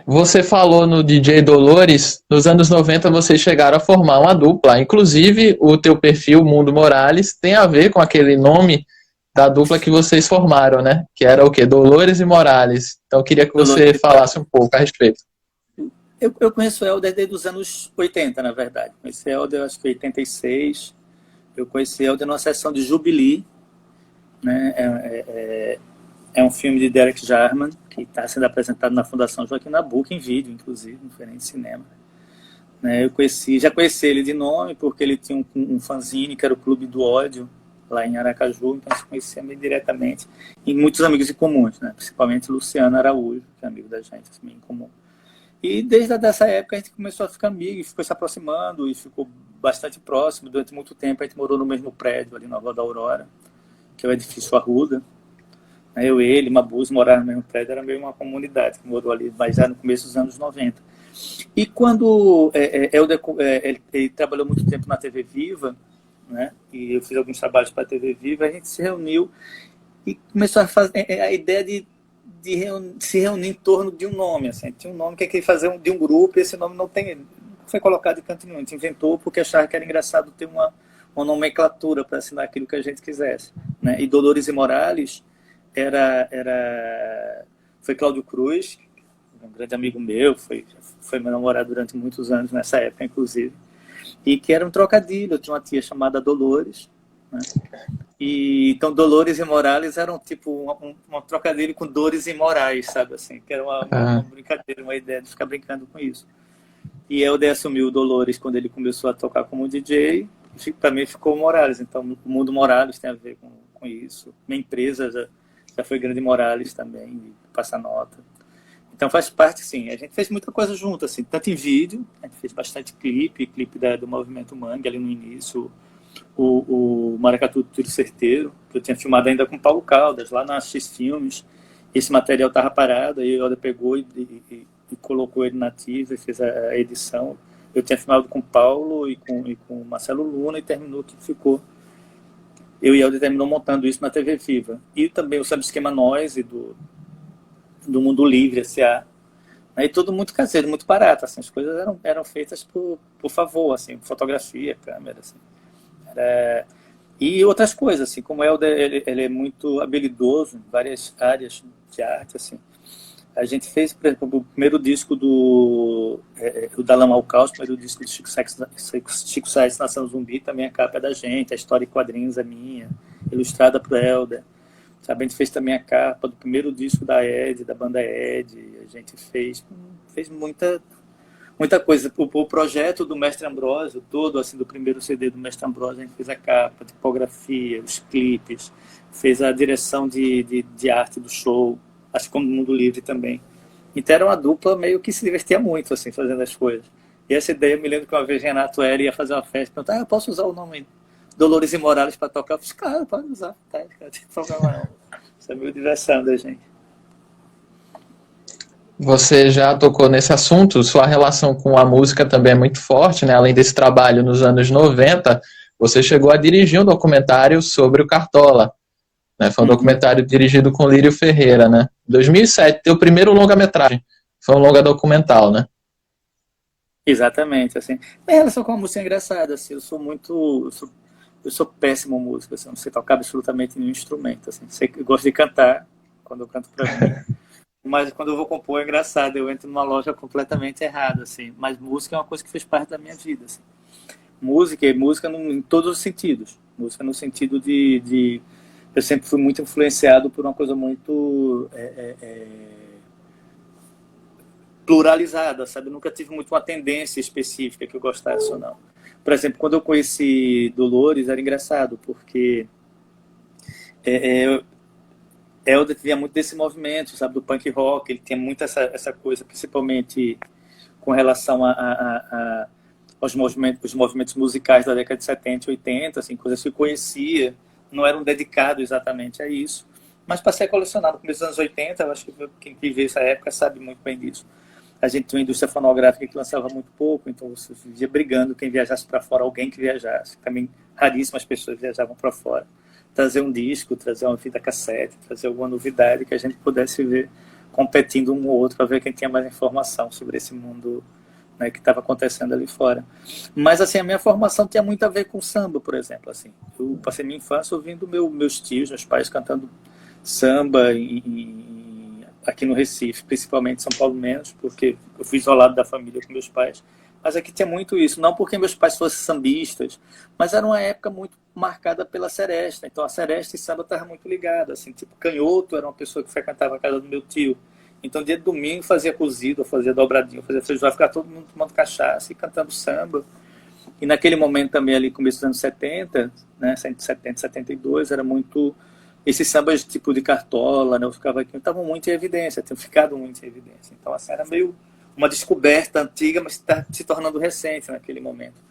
Você falou no DJ Dolores, nos anos 90 vocês chegaram a formar uma dupla. Inclusive, o teu perfil, Mundo Morales, tem a ver com aquele nome da dupla que vocês formaram, né? Que era o quê? Dolores e Morales. Então eu queria que você falasse um pouco a respeito. Eu conheço o Helder desde os anos 80, na verdade. Conheci o Helder, acho que em 86. Eu conheci o Helder numa sessão de Jubilee, né? É um filme de Derek Jarman, que está sendo apresentado na Fundação Joaquim Nabuco, em vídeo, inclusive, não foi nem de cinema. Né, já conheci ele de nome, porque ele tinha um fanzine, que era o Clube do Ódio, lá em Aracaju, então a gente conhecia meio diretamente. E muitos amigos em comuns, né, principalmente Luciano Araújo, que é amigo da gente, assim, em comum. E desde essa época a gente começou a ficar amigo, e ficou se aproximando, e ficou bastante próximo. Durante muito tempo a gente morou no mesmo prédio, ali na Rua da Aurora, que é o edifício Arruda. Eu, ele, Mabuse, morar no mesmo prédio, era meio uma comunidade que morou ali, mas já no começo dos anos 90. E quando ele trabalhou muito tempo na TV Viva, né, e eu fiz alguns trabalhos para a TV Viva, a gente se reuniu e começou a fazer a ideia de se reunir em torno de um nome. Assim. Tinha um nome que queria fazer de um grupo, e esse nome não foi colocado em canto nenhum. A gente inventou porque achava que era engraçado ter uma nomenclatura para assinar aquilo que a gente quisesse. Né? E Dolores e Morales foi Cláudio Cruz, um grande amigo meu, foi meu namorado durante muitos anos, nessa época, inclusive, e que era um trocadilho. Eu tinha uma tia chamada Dolores, né? E então Dolores e Morales eram tipo uma trocadilho com dores imorais, sabe assim, que era uma brincadeira, uma ideia de ficar brincando com isso. E Helder assumiu o Dolores quando ele começou a tocar como DJ, e também ficou o Morales. Então o mundo Morales tem a ver com isso. Minha empresa já foi Grande Morales também, passa nota. Então faz parte, sim. A gente fez muita coisa junto, assim, tanto em vídeo, a gente fez bastante clipe do Movimento Mangue ali no início, o Maracatu do Tiro Certeiro, que eu tinha filmado ainda com o Paulo Caldas, lá na X Filmes. Esse material estava parado, aí o Helder pegou e colocou ele na ativa e fez a edição. Eu tinha filmado com o Paulo e com o Marcelo Luna e terminou que ficou. Eu e Helder terminou montando isso na TV Viva. E também o Samba Esquema Noise do Mundo Livre, S.A. E tudo muito caseiro, muito barato. Assim, as coisas eram feitas por favor, assim, fotografia, câmera. Assim. E outras coisas, assim, como o Helder ele é muito habilidoso em várias áreas de arte. Assim. A gente fez, por exemplo, o primeiro disco o da Lama ao Caos, o primeiro disco do Chico Sainz Nação Zumbi, também a capa é da gente, a história em quadrinhos é minha, ilustrada por Helder. Sabe, a gente fez também a capa do primeiro disco da banda Ed, a gente fez muita coisa. O projeto do Mestre Ambrósio, todo, assim, do primeiro CD do Mestre Ambrósio, a gente fez a capa, a tipografia, os clipes, fez a direção de arte do show, assim como no Mundo Livre também. Então era uma dupla meio que se divertia muito, assim, fazendo as coisas. E essa ideia, eu me lembro que uma vez Renato Eri ia fazer uma festa, perguntou, eu posso usar o nome Dolores e Morales para tocar? Eu falei, cara, pode usar, tá, não tem problema não. Isso é meio diversão da gente. Você já tocou nesse assunto, sua relação com a música também é muito forte, né? Além desse trabalho nos anos 90, você chegou a dirigir um documentário sobre o Cartola, né? Foi um documentário dirigido com Lírio Ferreira, né? 2007, teu primeiro longa-metragem. Foi um longa documental, né? Exatamente, assim. Minha relação com a música é engraçada, assim, eu sou péssimo músico, assim, não sei tocar absolutamente nenhum instrumento, assim. Eu gosto de cantar, quando eu canto pra mim, mas quando eu vou compor é engraçado, eu entro numa loja completamente errada, assim. Mas música é uma coisa que fez parte da minha vida, assim. Música em todos os sentidos. Música no sentido de eu sempre fui muito influenciado por uma coisa muito pluralizada, sabe? Eu nunca tive muito uma tendência específica que eu gostasse ou não. Por exemplo, quando eu conheci Dolores, era engraçado, porque Helder tinha muito desse movimento, sabe? Do punk rock, ele tinha muito essa coisa, principalmente com relação aos movimentos musicais da década de 70 e 80, assim, coisas que eu conhecia, não eram dedicados exatamente a isso, mas passei a colecionar no começo dos anos 80, eu acho que quem vive essa época sabe muito bem disso. A gente tinha uma indústria fonográfica que lançava muito pouco, então você vivia brigando quem viajasse para fora, alguém que viajasse. Também raríssimas pessoas viajavam para fora. Trazer um disco, trazer uma fita cassete, trazer alguma novidade que a gente pudesse ver competindo um ou outro para ver quem tinha mais informação sobre esse mundo, né, que estava acontecendo ali fora. Mas assim, a minha formação tinha muito a ver com samba, por exemplo. Assim. Eu passei minha infância ouvindo meus tios, meus pais cantando samba aqui no Recife, principalmente São Paulo menos, porque eu fui isolado da família com meus pais. Mas aqui tinha muito isso, não porque meus pais fossem sambistas, mas era uma época muito marcada pela seresta. Então a seresta e samba estavam muito ligados. Assim, tipo, Canhoto era uma pessoa que frequentava a casa do meu tio. Então dia de domingo fazia cozido, fazia dobradinho, fazia feijoada, ficava todo mundo tomando cachaça e cantando samba. E naquele momento também ali, começo dos anos 70, né, 170, 72, era muito... Esses sambas tipo de Cartola, né, os cavaquinhos, estavam muito em evidência, tinham ficado muito em evidência. Então, assim, era meio uma descoberta antiga, mas está se tornando recente naquele momento.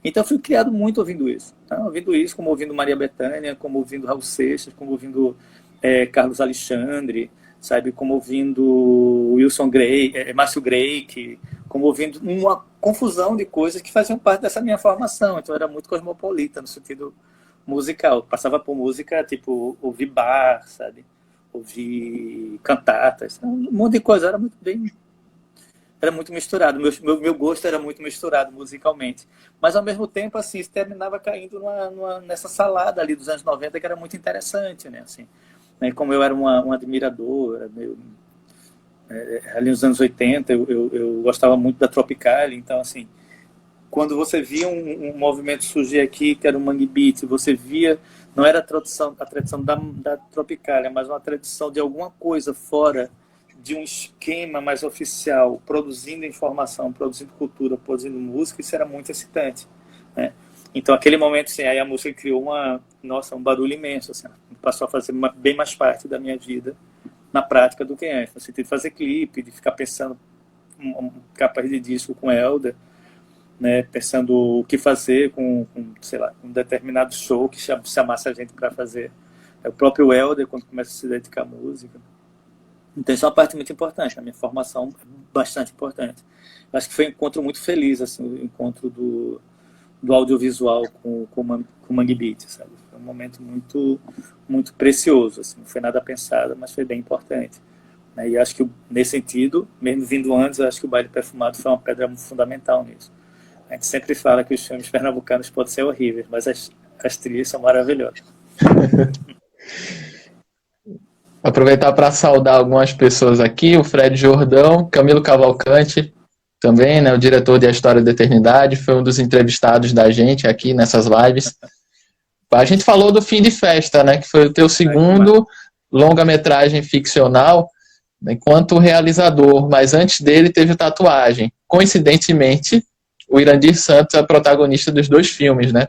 Então, eu fui criado muito ouvindo isso. Tá? Ouvindo isso, como ouvindo Maria Bethânia, como ouvindo Raul Seixas, como ouvindo Carlos Alexandre, sabe? Como ouvindo Wilson Grey, Márcio Greik, como ouvindo uma confusão de coisas que faziam parte dessa minha formação. Então, eu era muito cosmopolita, no sentido musical. Passava por música, tipo, ouvir bar, sabe? Ouvir cantatas, um monte de coisa. Era muito misturado. Meu gosto era muito misturado musicalmente. Mas, ao mesmo tempo, assim, terminava caindo nessa salada ali dos anos 90, que era muito interessante, né? Assim, né? Como eu era um admirador, ali nos anos 80, eu gostava muito da Tropicália. Então, assim, quando você via um movimento surgir aqui, que era o Mangue Beat, você via, não era a tradição da Tropicália, mas uma tradição de alguma coisa fora de um esquema mais oficial, produzindo informação, produzindo cultura, produzindo música, isso era muito excitante, né? Então, aquele momento, assim, aí a música criou um barulho imenso, assim, passou a fazer bem mais parte da minha vida na prática do que antes, no sentido de fazer clipe, de ficar pensando capas de disco com Helder, né, pensando o que fazer sei lá, um determinado show que chamasse a gente para fazer. É o próprio Helder, quando começa a se dedicar à música. Então, isso é uma parte muito importante. A minha formação é bastante importante. Eu acho que foi um encontro muito feliz, assim, o encontro do audiovisual com o Mangue Beat, sabe? Foi um momento muito, muito precioso, assim. Não foi nada pensado, mas foi bem importante. E acho que, nesse sentido, mesmo vindo antes, eu acho que o Baile Perfumado foi uma pedra fundamental nisso. A gente sempre fala que os filmes pernambucanos podem ser horríveis, mas as trilhas são maravilhosas. Aproveitar para saudar algumas pessoas aqui, o Fred Jordão, Camilo Cavalcante, também, né, o diretor de A História da Eternidade, foi um dos entrevistados da gente aqui nessas lives. A gente falou do Fim de Festa, né, que foi o teu segundo longa-metragem ficcional, enquanto realizador, mas antes dele teve o Tatuagem. Coincidentemente, o Irandir Santos é protagonista dos dois filmes, né?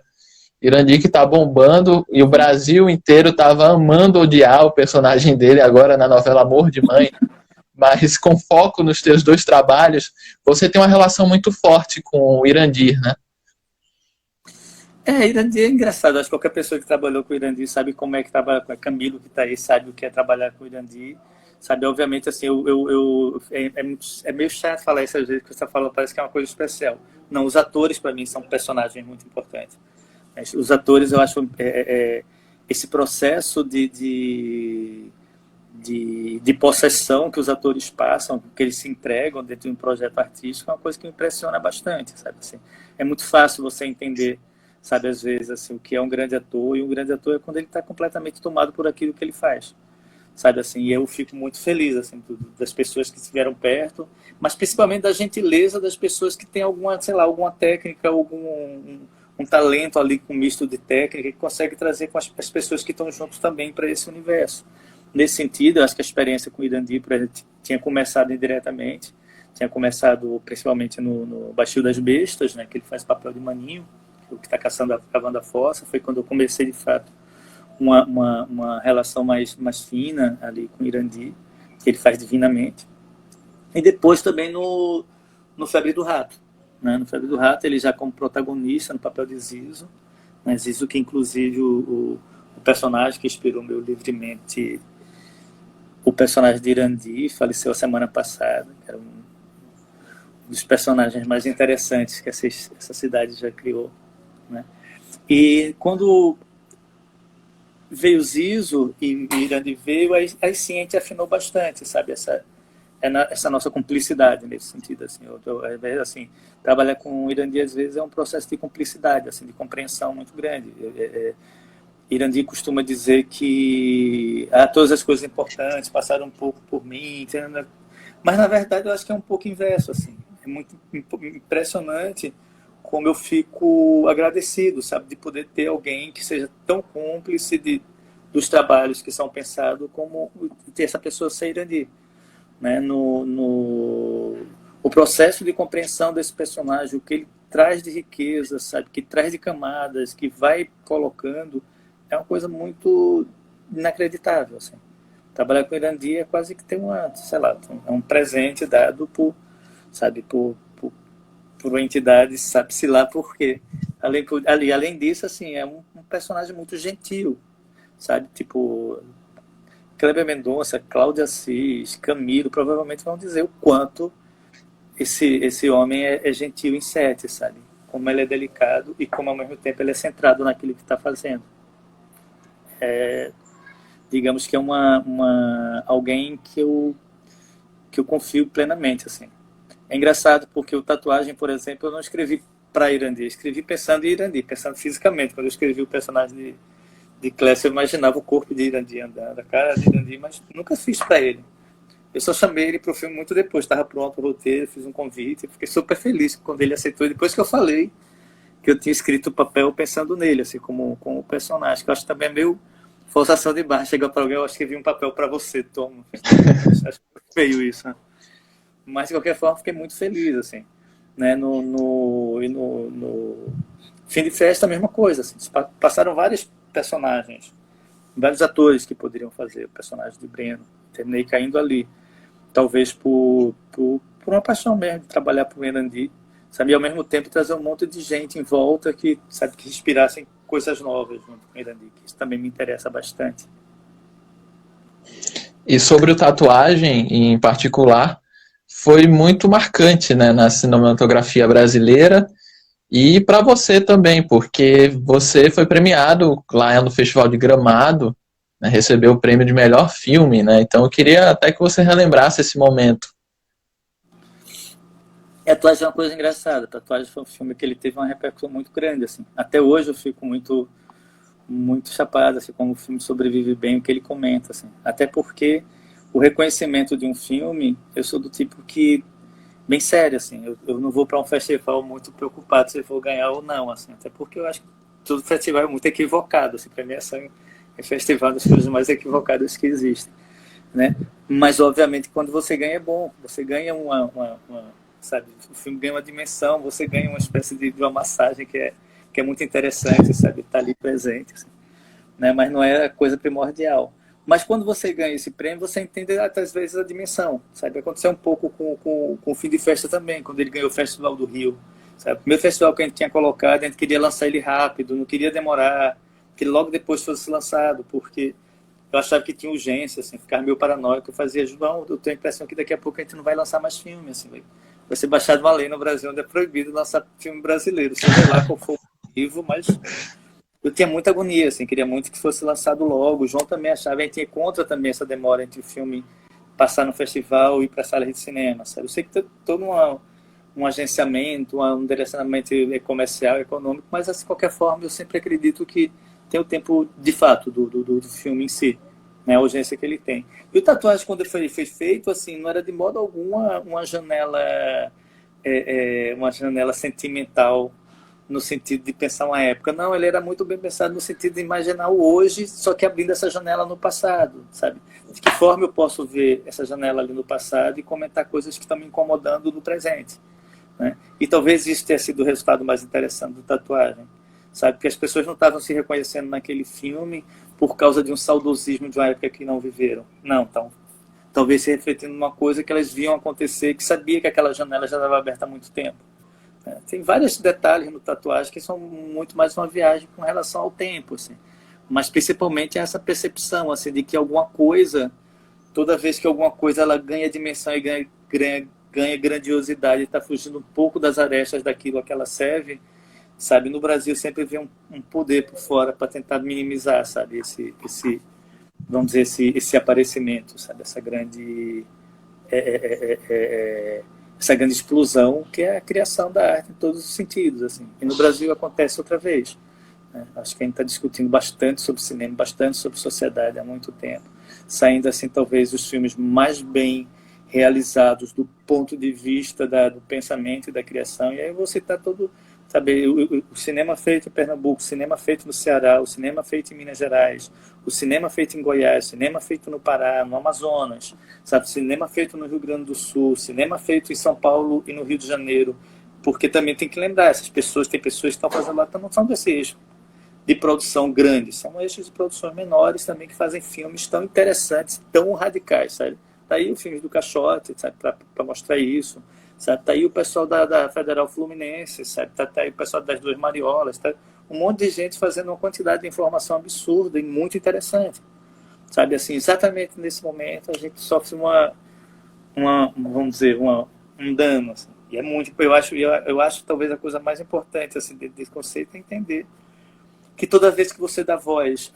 Irandir que tá bombando e o Brasil inteiro tava amando odiar o personagem dele agora na novela Amor de Mãe, mas com foco nos teus dois trabalhos, você tem uma relação muito forte com o Irandir, né? Irandir é engraçado. Acho que qualquer pessoa que trabalhou com o Irandir sabe como é que trabalha com o Camilo, que tá aí, sabe o que é trabalhar com o Irandir. Sabe, obviamente, assim, é meio chato falar isso às vezes, que você está falando, parece que é uma coisa especial. Não, os atores, para mim, são personagens muito importantes. Os atores, eu acho, esse processo de possessão que os atores passam, que eles se entregam dentro de um projeto artístico, é uma coisa que me impressiona bastante, sabe? Assim, é muito fácil você entender, sabe, às vezes, assim, o que é um grande ator, e um grande ator é quando ele está completamente tomado por aquilo que ele faz. Sabe, assim, e eu fico muito feliz, assim, das pessoas que estiveram perto, mas principalmente da gentileza das pessoas que têm alguma, sei lá, alguma técnica, um talento ali com misto de técnica que consegue trazer com as pessoas que estão juntos também para esse universo. Nesse sentido, eu acho que a experiência com o Irandir tinha começado indiretamente, tinha começado principalmente no Baixio das Bestas, né, que ele faz papel de maninho, o que está cavando a fossa, foi quando eu comecei de fato uma relação mais fina ali com o Irandir, que ele faz divinamente. E depois também no Febre do Rato. Né? No Febre do Rato, ele já como protagonista no papel de Zizo. Né? Zizo, que inclusive o personagem que inspirou meu livremente, o personagem de Irandir, faleceu a semana passada, que era um dos personagens mais interessantes que essa cidade já criou. Né? E quando veio Zizo e Irandir veio, aí sim a gente afinou bastante, sabe? Essa nossa cumplicidade nesse sentido, assim. Assim, trabalhar com o Irandir às vezes é um processo de cumplicidade, assim, de compreensão muito grande. Irandir costuma dizer que todas as coisas importantes passaram um pouco por mim, entendeu? Mas na verdade eu acho que é um pouco inverso, assim. É muito impressionante como eu fico agradecido, sabe, de poder ter alguém que seja tão cúmplice dos trabalhos que são pensados, como ter essa pessoa ser Irandir. Né? O processo de compreensão desse personagem, o que ele traz de riqueza, sabe, que traz de camadas, que vai colocando, é uma coisa muito inacreditável. Assim. Trabalhar com Irandir é quase que ter um presente dado por uma entidade, sabe-se lá por quê. Além disso, assim, é um personagem muito gentil, sabe? Tipo, Kleber Mendonça, Cláudia Assis, Camilo, provavelmente vão dizer o quanto esse homem é gentil em sete, sabe? Como ele é delicado e como, ao mesmo tempo, ele é centrado naquilo que está fazendo. Digamos que é alguém que eu confio plenamente, assim. É engraçado porque o Tatuagem, por exemplo, eu não escrevi para Irandir, escrevi pensando em Irandir, pensando fisicamente. Quando eu escrevi o personagem de Clécio, eu imaginava o corpo de Irandir andando, a cara de Irandir, mas nunca fiz para ele. Eu só chamei ele para o filme muito depois, estava pronto o roteiro, fiz um convite, fiquei super feliz quando ele aceitou. E depois que eu falei que eu tinha escrito o papel pensando nele, assim, como o personagem, que eu acho que também é meio forçação de barra. Chega para alguém, eu acho que vi um papel para você, toma. Acho que foi feio isso, né? Mas, de qualquer forma, fiquei muito feliz, assim. Né? No Fim de Festa, a mesma coisa. Assim. Passaram vários personagens, vários atores que poderiam fazer o personagem de Breno. Terminei caindo ali. Talvez por uma paixão mesmo de trabalhar para o Mirandi, sabe? E, ao mesmo tempo, trazer um monte de gente em volta que, sabe, que inspirassem coisas novas junto com o Mirandi, que isso também me interessa bastante. E sobre o Tatuagem, em particular, foi muito marcante, né, na cinematografia brasileira e para você também, porque você foi premiado lá no Festival de Gramado, né, recebeu o prêmio de melhor filme, né? Então eu queria até que você relembrasse esse momento. E a Tatuagem é uma coisa engraçada. A Tatuagem foi um filme que ele teve uma repercussão muito grande, assim. Até hoje eu fico muito chapado, assim, como o filme sobrevive bem, o que ele comenta, assim. Até porque o reconhecimento de um filme, eu sou do tipo que bem sério, assim. Eu não vou para um festival muito preocupado se eu vou ganhar ou não, assim. Até porque eu acho que todo festival é muito equivocado, assim. Premiação é festival das coisas mais equivocadas que existem, né? Mas obviamente quando você ganha é bom. Você ganha sabe, o filme ganha uma dimensão, você ganha uma espécie de uma massagem que é muito interessante, sabe, tá ali presente, assim, né? Mas não é a coisa primordial. Mas quando você ganha esse prêmio, você entende às vezes a dimensão, sabe? Aconteceu um pouco com o Fim de Festa também, quando ele ganhou o Festival do Rio, sabe? O primeiro festival que a gente tinha colocado, a gente queria lançar ele rápido, não queria demorar, que ele logo depois fosse lançado, porque eu achava que tinha urgência, assim, ficava meio paranoico. Eu fazia, João, eu tenho a impressão que daqui a pouco a gente não vai lançar mais filme, assim, vai ser baixada uma lei no Brasil onde é proibido lançar filme brasileiro, seja lá qual for o motivo, mas eu tinha muita agonia, assim, queria muito que fosse lançado logo. O João também achava, a gente tinha contra também essa demora entre o filme passar no festival e ir para a sala de cinema, sabe? Eu sei que tem todo um agenciamento, um direcionamento comercial, econômico, mas, assim, de qualquer forma, eu sempre acredito que tem o tempo, de fato, do filme em si, né, a urgência que ele tem. E o Tatuagem, quando ele foi feito, assim, não era de modo algum uma janela sentimental no sentido de pensar uma época. Não, ele era muito bem pensado no sentido de imaginar o hoje, só que abrindo essa janela no passado, sabe? De que forma eu posso ver essa janela ali no passado e comentar coisas que estão me incomodando no presente, né? E talvez isso tenha sido o resultado mais interessante do Tatuagem, sabe? Porque as pessoas não estavam se reconhecendo naquele filme por causa de um saudosismo de uma época que não viveram. Não, então, talvez se refletindo numa coisa que elas viam acontecer, que sabia que aquela janela já estava aberta há muito tempo. Tem vários detalhes no Tatuagem que são muito mais uma viagem com relação ao tempo, assim. Mas principalmente essa percepção, assim, de que alguma coisa, toda vez que alguma coisa ela ganha dimensão e ganha grandiosidade, está fugindo um pouco das arestas daquilo a que ela serve, sabe? No Brasil sempre vê um poder por fora para tentar minimizar, sabe? Vamos dizer, esse aparecimento, sabe? Essa grande explosão que é a criação da arte em todos os sentidos, assim. E no Brasil acontece outra vez, né? Acho que a gente está discutindo bastante sobre cinema, bastante sobre sociedade há muito tempo, saindo assim talvez os filmes mais bem realizados do ponto de vista do pensamento e da criação. E aí você está todo, sabe, o cinema feito em Pernambuco, o cinema feito no Ceará, o cinema feito em Minas Gerais, o cinema feito em Goiás, o cinema feito no Pará, no Amazonas, sabe, o cinema feito no Rio Grande do Sul, o cinema feito em São Paulo e no Rio de Janeiro, porque também tem que lembrar, essas pessoas, tem pessoas que estão fazendo lá, não são desse eixo de produção grande, são eixos de produções menores também que fazem filmes tão interessantes, tão radicais, sabe? Tá aí o filme do Caixote, sabe, para mostrar isso, sabe? Tá aí o pessoal da Federal Fluminense, sabe? Tá aí o pessoal das Duas Mariolas, tá? Um monte de gente fazendo uma quantidade de informação absurda e muito interessante, sabe? Assim, exatamente nesse momento a gente sofre vamos dizer, um dano, assim. E é muito, eu acho talvez a coisa mais importante assim desse conceito é entender que toda vez que você dá voz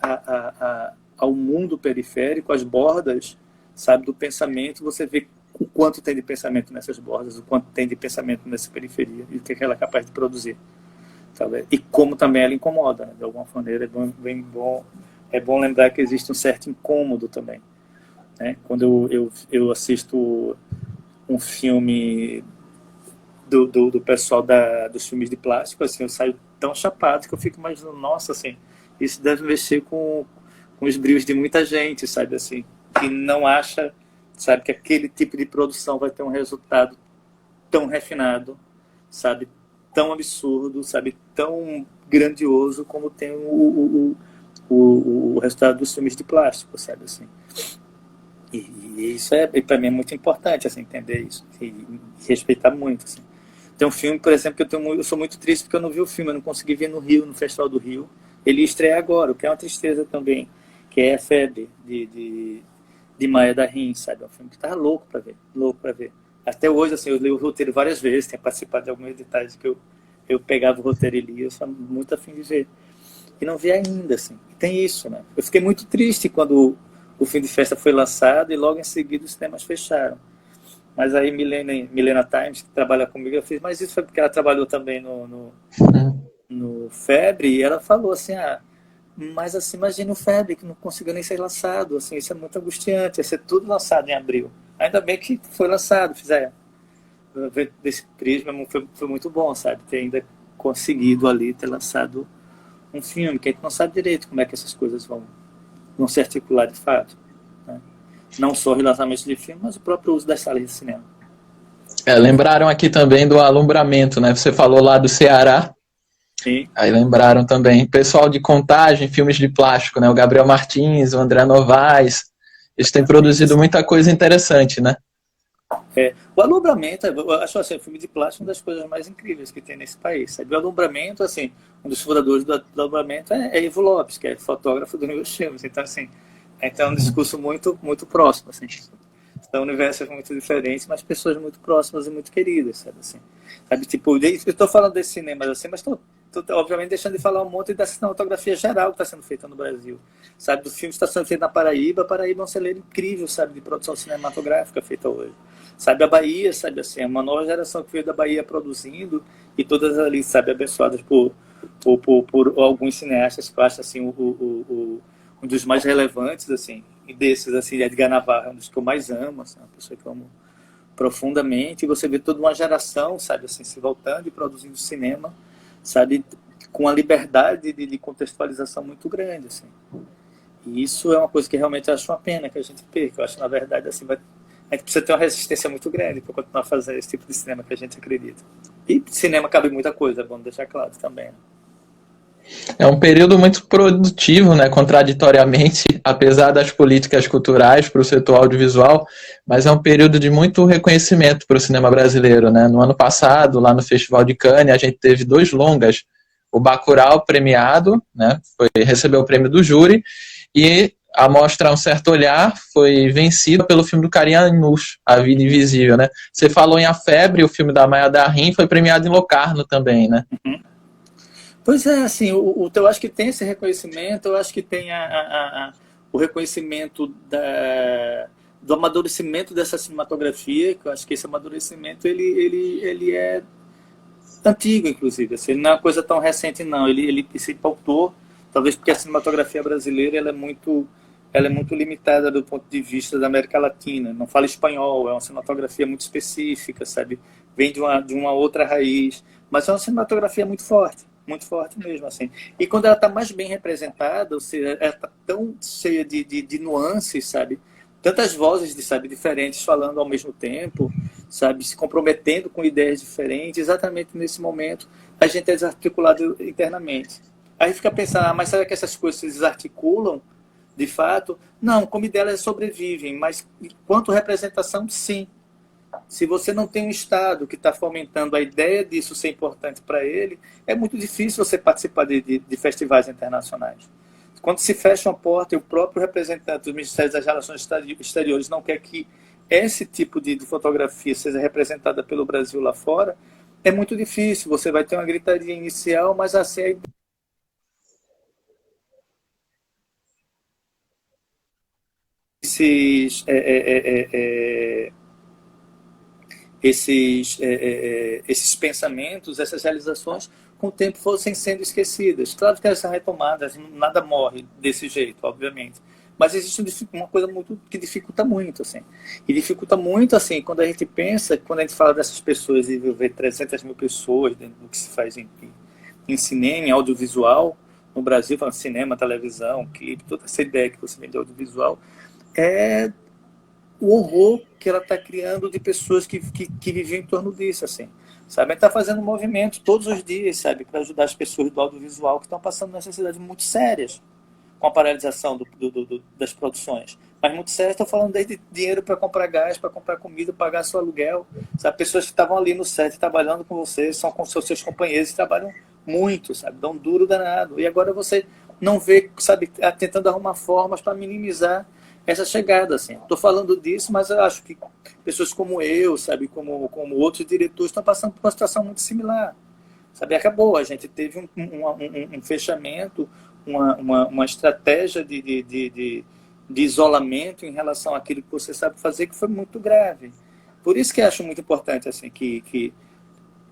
ao mundo periférico, às bordas, sabe, do pensamento, você vê o quanto tem de pensamento nessas bordas, o quanto tem de pensamento nessa periferia e o que ela é capaz de produzir, sabe? E como também ela incomoda, né? De alguma maneira é bom lembrar que existe um certo incômodo também, né? Quando eu assisto um filme do pessoal dos filmes de plástico, assim, eu saio tão chapado que eu fico imaginando, nossa, assim, isso deve mexer com os brilhos de muita gente, sabe, assim, que não acha, sabe, que aquele tipo de produção vai ter um resultado tão refinado, sabe, tão absurdo, sabe, tão grandioso como tem o resultado dos filmes de plástico, sabe, assim. E isso para mim é muito importante, assim, entender isso e respeitar muito, assim. Tem um filme, por exemplo, que eu sou muito triste porque eu não vi o filme, eu não consegui ver no Rio, no Festival do Rio. Ele estreia agora, o que é uma tristeza também, que é a Febre, de Maia da Rim, sabe? É um filme que tá louco para ver, louco para ver. Até hoje, assim, eu li o roteiro várias vezes, tenho participado de alguns detalhes que eu pegava o roteiro e lia, eu sou muito afim de ver. E não vi ainda, assim. E tem isso, né? Eu fiquei muito triste quando o fim de festa foi lançado e logo em seguida os cinemas fecharam. Mas aí Milena Times, que trabalha comigo, eu fiz, mas isso foi porque ela trabalhou também no Febre, e ela falou assim, mas assim, imagina o Febre, que não conseguiu nem ser lançado, assim, isso é muito angustiante, ia ser tudo lançado em abril. Ainda bem que foi lançado, fizeram. Desse prisma foi muito bom, sabe, ter ainda conseguido ali ter lançado um filme, que a gente não sabe direito como é que essas coisas vão se articular de fato, né? Não só o relançamento de filme, mas o próprio uso das salas de cinema. Lembraram aqui também do alumbramento, né? Você falou lá do Ceará. Sim. Aí lembraram também. Pessoal de Contagem, filmes de plástico, né? O Gabriel Martins, o André Novaes. Eles têm produzido muita coisa interessante, né? O alumbramento, eu acho assim, o filme de plástico é uma das coisas mais incríveis que tem nesse país. Sabe? O alumbramento, assim, um dos fundadores do alumbramento é Ivo Lopes, que é fotógrafo dos meus filmes. Então, assim, é um discurso muito, muito próximo, assim. São universos muito diferentes, mas pessoas muito próximas e muito queridas, sabe, assim. Sabe, tipo, eu estou falando desses cinemas assim, mas estou obviamente deixando de falar um monte da cinematografia geral que está sendo feita no Brasil, sabe, do filme que está sendo feito na Paraíba. A Paraíba é um celeiro incrível, sabe, de produção cinematográfica feita hoje, sabe, a Bahia, sabe, assim, é uma nova geração que veio da Bahia produzindo, e todas ali, sabe, abençoadas por alguns cineastas que eu acho, assim, um dos mais relevantes, assim, e desses, assim, Edgar Navarro é um dos que eu mais amo, assim, uma pessoa que eu amo profundamente. E você vê toda uma geração, sabe, assim, se voltando e produzindo cinema, sabe, com a liberdade de contextualização muito grande, assim. E isso é uma coisa que realmente eu acho uma pena que a gente perca. Eu acho, na verdade, assim, a gente precisa ter uma resistência muito grande para continuar a fazer esse tipo de cinema que a gente acredita. E cinema cabe muita coisa, é bom deixar claro também, né? É um período muito produtivo, né, contraditoriamente, apesar das políticas culturais para o setor audiovisual, mas é um período de muito reconhecimento para o cinema brasileiro, né? No ano passado, lá no Festival de Cannes, a gente teve 2 longas, o Bacurau premiado, né, recebeu o prêmio do júri, e a mostra Um Certo Olhar foi vencida pelo filme do Karim Anush, A Vida Invisível, né? Você falou em A Febre, o filme da Maia Dahrin foi premiado em Locarno também, né? Uhum. Pois é, assim, eu acho que tem esse reconhecimento, eu acho que tem o reconhecimento do amadurecimento dessa cinematografia, que eu acho que esse amadurecimento ele é antigo, inclusive, assim, ele não é uma coisa tão recente, não, ele se pautou, talvez porque a cinematografia brasileira ela é muito limitada do ponto de vista da América Latina, não fala espanhol, é uma cinematografia muito específica, sabe, vem de uma outra raiz, mas é uma cinematografia muito forte mesmo, assim. E quando ela está mais bem representada, ou seja, ela está tão cheia de nuances, sabe? Tantas vozes, sabe, diferentes falando ao mesmo tempo, sabe? Se comprometendo com ideias diferentes. Exatamente nesse momento, a gente é desarticulado internamente. Aí fica pensando, mas será que essas coisas se desarticulam de fato? Não, como ideias sobrevivem, mas quanto representação, sim. Se você não tem um Estado que está fomentando a ideia disso ser importante para ele, é muito difícil você participar de festivais internacionais. Quando se fecha uma porta e o próprio representante dos Ministérios das Relações Exteriores não quer que esse tipo de fotografia seja representada pelo Brasil lá fora, é muito difícil. Você vai ter uma gritaria inicial, mas assim, esses... esses pensamentos, essas realizações, com o tempo fossem sendo esquecidas. Claro que elas são retomadas, nada morre desse jeito, obviamente. Mas existe uma coisa muito que dificulta muito, assim. E dificulta muito, assim, quando a gente pensa, quando a gente fala dessas pessoas e ver 300 mil pessoas dentro do que se faz em cinema, em audiovisual, no Brasil, falando cinema, televisão, clipe, toda essa ideia que você vem de audiovisual, é o horror que ela está criando de pessoas que vivem em torno disso, assim. Sabe? A gente está fazendo movimento todos os dias, sabe, para ajudar as pessoas do audiovisual que estão passando necessidades muito sérias com a paralisação das produções. Mas muito sério, estou falando desde dinheiro para comprar gás, para comprar comida, pagar seu aluguel. Sabe? Pessoas que estavam ali no set trabalhando com você, são com seus companheiros e trabalham muito, sabe? Dão duro danado. E agora você não vê, sabe, tentando arrumar formas para minimizar essa chegada, assim. Estou falando disso, mas eu acho que pessoas como eu, sabe, como outros diretores estão passando por uma situação muito similar. Sabe, acabou, a gente teve um fechamento, uma estratégia de isolamento em relação àquilo que você sabe fazer, que foi muito grave. Por isso que eu acho muito importante, assim, que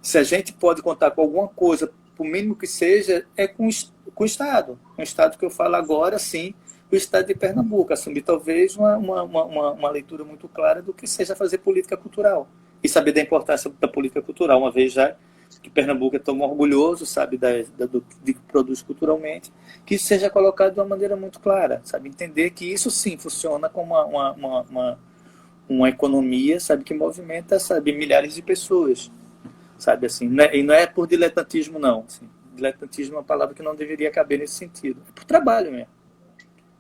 se a gente pode contar com alguma coisa, por mínimo que seja, é com o Estado. Com o Estado que eu falo agora, sim, o Estado de Pernambuco, assumir talvez uma leitura muito clara do que seja fazer política cultural. E saber da importância da política cultural, uma vez já que Pernambuco é tão orgulhoso, sabe, do que produz culturalmente, que isso seja colocado de uma maneira muito clara, sabe, entender que isso sim funciona como uma economia, sabe, que movimenta, sabe, milhares de pessoas, sabe, assim, e não é por diletantismo, não, assim. Diletantismo é uma palavra que não deveria caber nesse sentido, é por trabalho mesmo,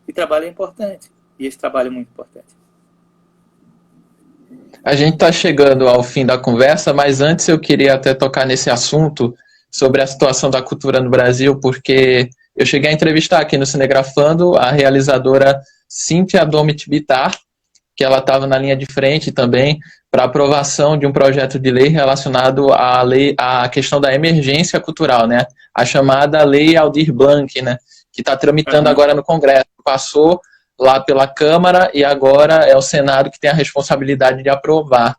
e trabalho é importante, e esse trabalho é muito importante. A gente está chegando ao fim da conversa, mas antes eu queria até tocar nesse assunto sobre a situação da cultura no Brasil, porque eu cheguei a entrevistar aqui no Cinegrafando a realizadora Cíntia Domit Bittar, que ela estava na linha de frente também para aprovação de um projeto de lei relacionado à questão da emergência cultural, né? A chamada Lei Aldir Blanc, né? Que está tramitando agora no Congresso. Passou lá pela Câmara e agora é o Senado que tem a responsabilidade de aprovar.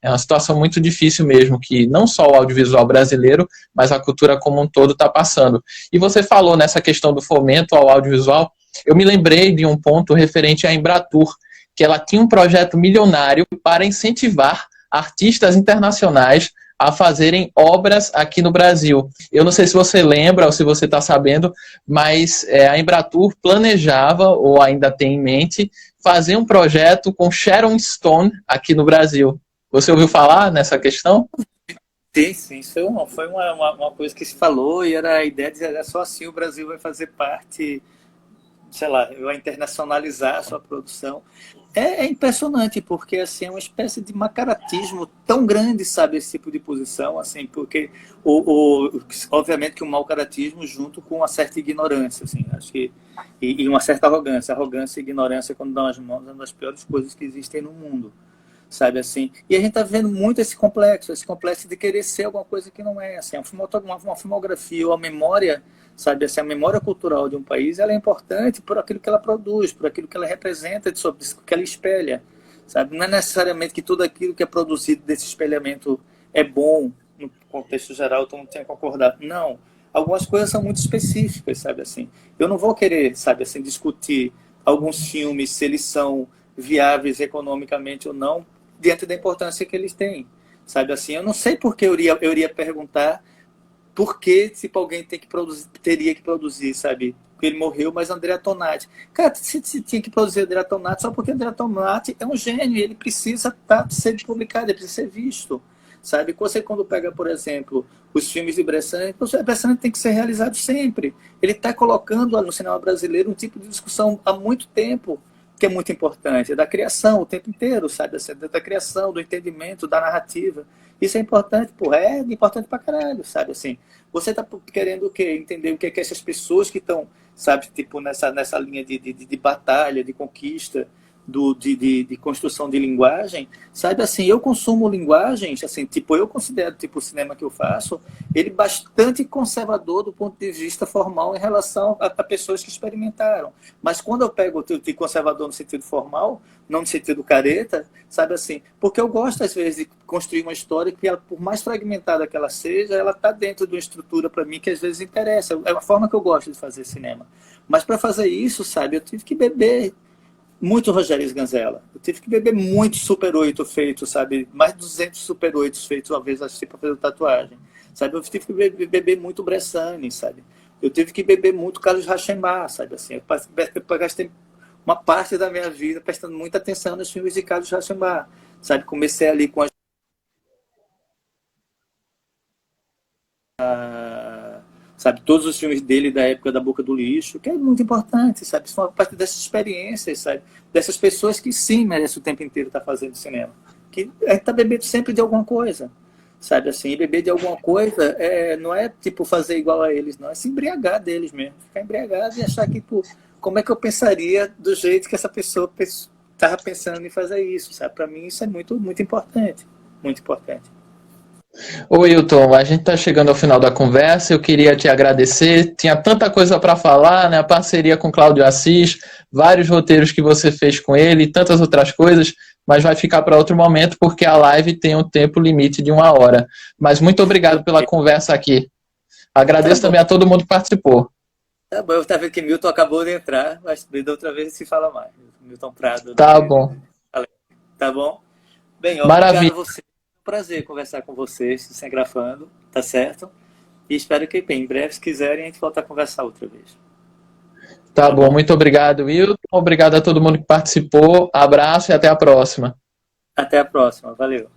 É uma situação muito difícil mesmo, que não só o audiovisual brasileiro, mas a cultura como um todo está passando. E você falou nessa questão do fomento ao audiovisual, eu me lembrei de um ponto referente à Embratur, que ela tinha um projeto milionário para incentivar artistas internacionais a fazerem obras aqui no Brasil. Eu não sei se você lembra ou se você está sabendo, mas a Embratur planejava, ou ainda tem em mente, fazer um projeto com Sharon Stone aqui no Brasil. Você ouviu falar nessa questão? Sim, isso foi uma coisa que se falou e era a ideia de dizer, só assim o Brasil vai fazer parte, sei lá, vai internacionalizar a sua produção. É impressionante, porque assim, é uma espécie de macaratismo tão grande, sabe, esse tipo de posição, assim, porque, obviamente que o mau caratismo junto com uma certa ignorância, assim, acho que, e uma certa arrogância. Arrogância e ignorância, quando dão as mãos, é uma das piores coisas que existem no mundo, sabe, assim. E a gente está vendo muito esse complexo de querer ser alguma coisa que não é, assim, uma filmografia ou a memória, sabe, assim, a memória cultural de um país, ela é importante por aquilo que ela produz, por aquilo que ela representa, sobre isso que ela espelha, sabe? Não é necessariamente que tudo aquilo que é produzido desse espelhamento é bom, no contexto geral, todo mundo tem que concordar. Não. Algumas coisas são muito específicas, sabe, assim. Eu não vou querer, sabe, assim, discutir alguns filmes, se eles são viáveis economicamente ou não, diante da importância que eles têm, sabe, assim. Eu não sei por que eu iria perguntar por que, tipo, alguém teria que produzir, sabe? Porque ele morreu, mas André Tonati. Cara, se tinha que produzir André Tonati, só porque André Tonati é um gênio, ele precisa ser publicado, ele precisa ser visto, sabe? Você, quando pega, por exemplo, os filmes de Bressan, o Bressan tem que ser realizado sempre. Ele está colocando no cinema brasileiro um tipo de discussão há muito tempo, que é muito importante, é da criação o tempo inteiro, sabe? Da criação, do entendimento, da narrativa. Isso é importante, pô, é importante pra caralho, sabe, assim. Você tá querendo o quê? Entender o que é que essas pessoas que estão, sabe, tipo, nessa linha de batalha, de conquista, de construção de linguagem, sabe, assim, eu consumo linguagens, assim, tipo, eu considero, tipo, o cinema que eu faço, ele bastante conservador do ponto de vista formal em relação a pessoas que experimentaram. Mas quando eu pego de conservador no sentido formal, não no sentido careta, sabe, assim, porque eu gosto, às vezes, de construir uma história que, ela, por mais fragmentada que ela seja, ela está dentro de uma estrutura, para mim, que às vezes interessa. É a forma que eu gosto de fazer cinema. Mas para fazer isso, sabe, eu tive que beber muito Rogério Sganzella. Eu tive que beber muito Super 8 feito, sabe? Mais de 200 Super 8 feitos uma vez assim para fazer tatuagem. Sabe? Eu tive que beber muito Bressani, sabe? Eu tive que beber muito Carlos Rauschenbach, sabe? Assim, eu gastei uma parte da minha vida prestando muita atenção nos filmes de Carlos Rauschenbach, sabe? Comecei ali com sabe, todos os filmes dele da época da Boca do Lixo, que é muito importante, sabe? Isso é uma parte dessas experiências, sabe? Dessas pessoas que sim merecem o tempo inteiro estar fazendo cinema. Que a gente está bebendo sempre de alguma coisa, sabe? Assim, e beber de alguma coisa não é tipo fazer igual a eles, não. É se embriagar deles mesmo. Ficar embriagado e achar que, pô, como é que eu pensaria do jeito que essa pessoa estava pensando em fazer isso, sabe? Para mim isso é muito, muito importante. Muito importante. Ô Wilton, a gente está chegando ao final da conversa, eu queria te agradecer, tinha tanta coisa para falar, né? A parceria com Cláudio Assis, vários roteiros que você fez com ele, tantas outras coisas, mas vai ficar para outro momento, porque a live tem um tempo limite de 1 hora. Mas muito obrigado pela conversa aqui. Agradeço também a todo mundo que participou. Tá bom, eu estava vendo que Milton acabou de entrar, mas da outra vez se fala mais. Milton Prado. Tá bom. Tá bom? Bem, Maravilha. obrigado a você. Prazer conversar com vocês, se grafando, tá certo? E espero que bem, em breve, se quiserem, a gente volta a conversar outra vez. Tá bom, muito obrigado, Wilton. Obrigado a todo mundo que participou. Abraço e até a próxima. Até a próxima, valeu.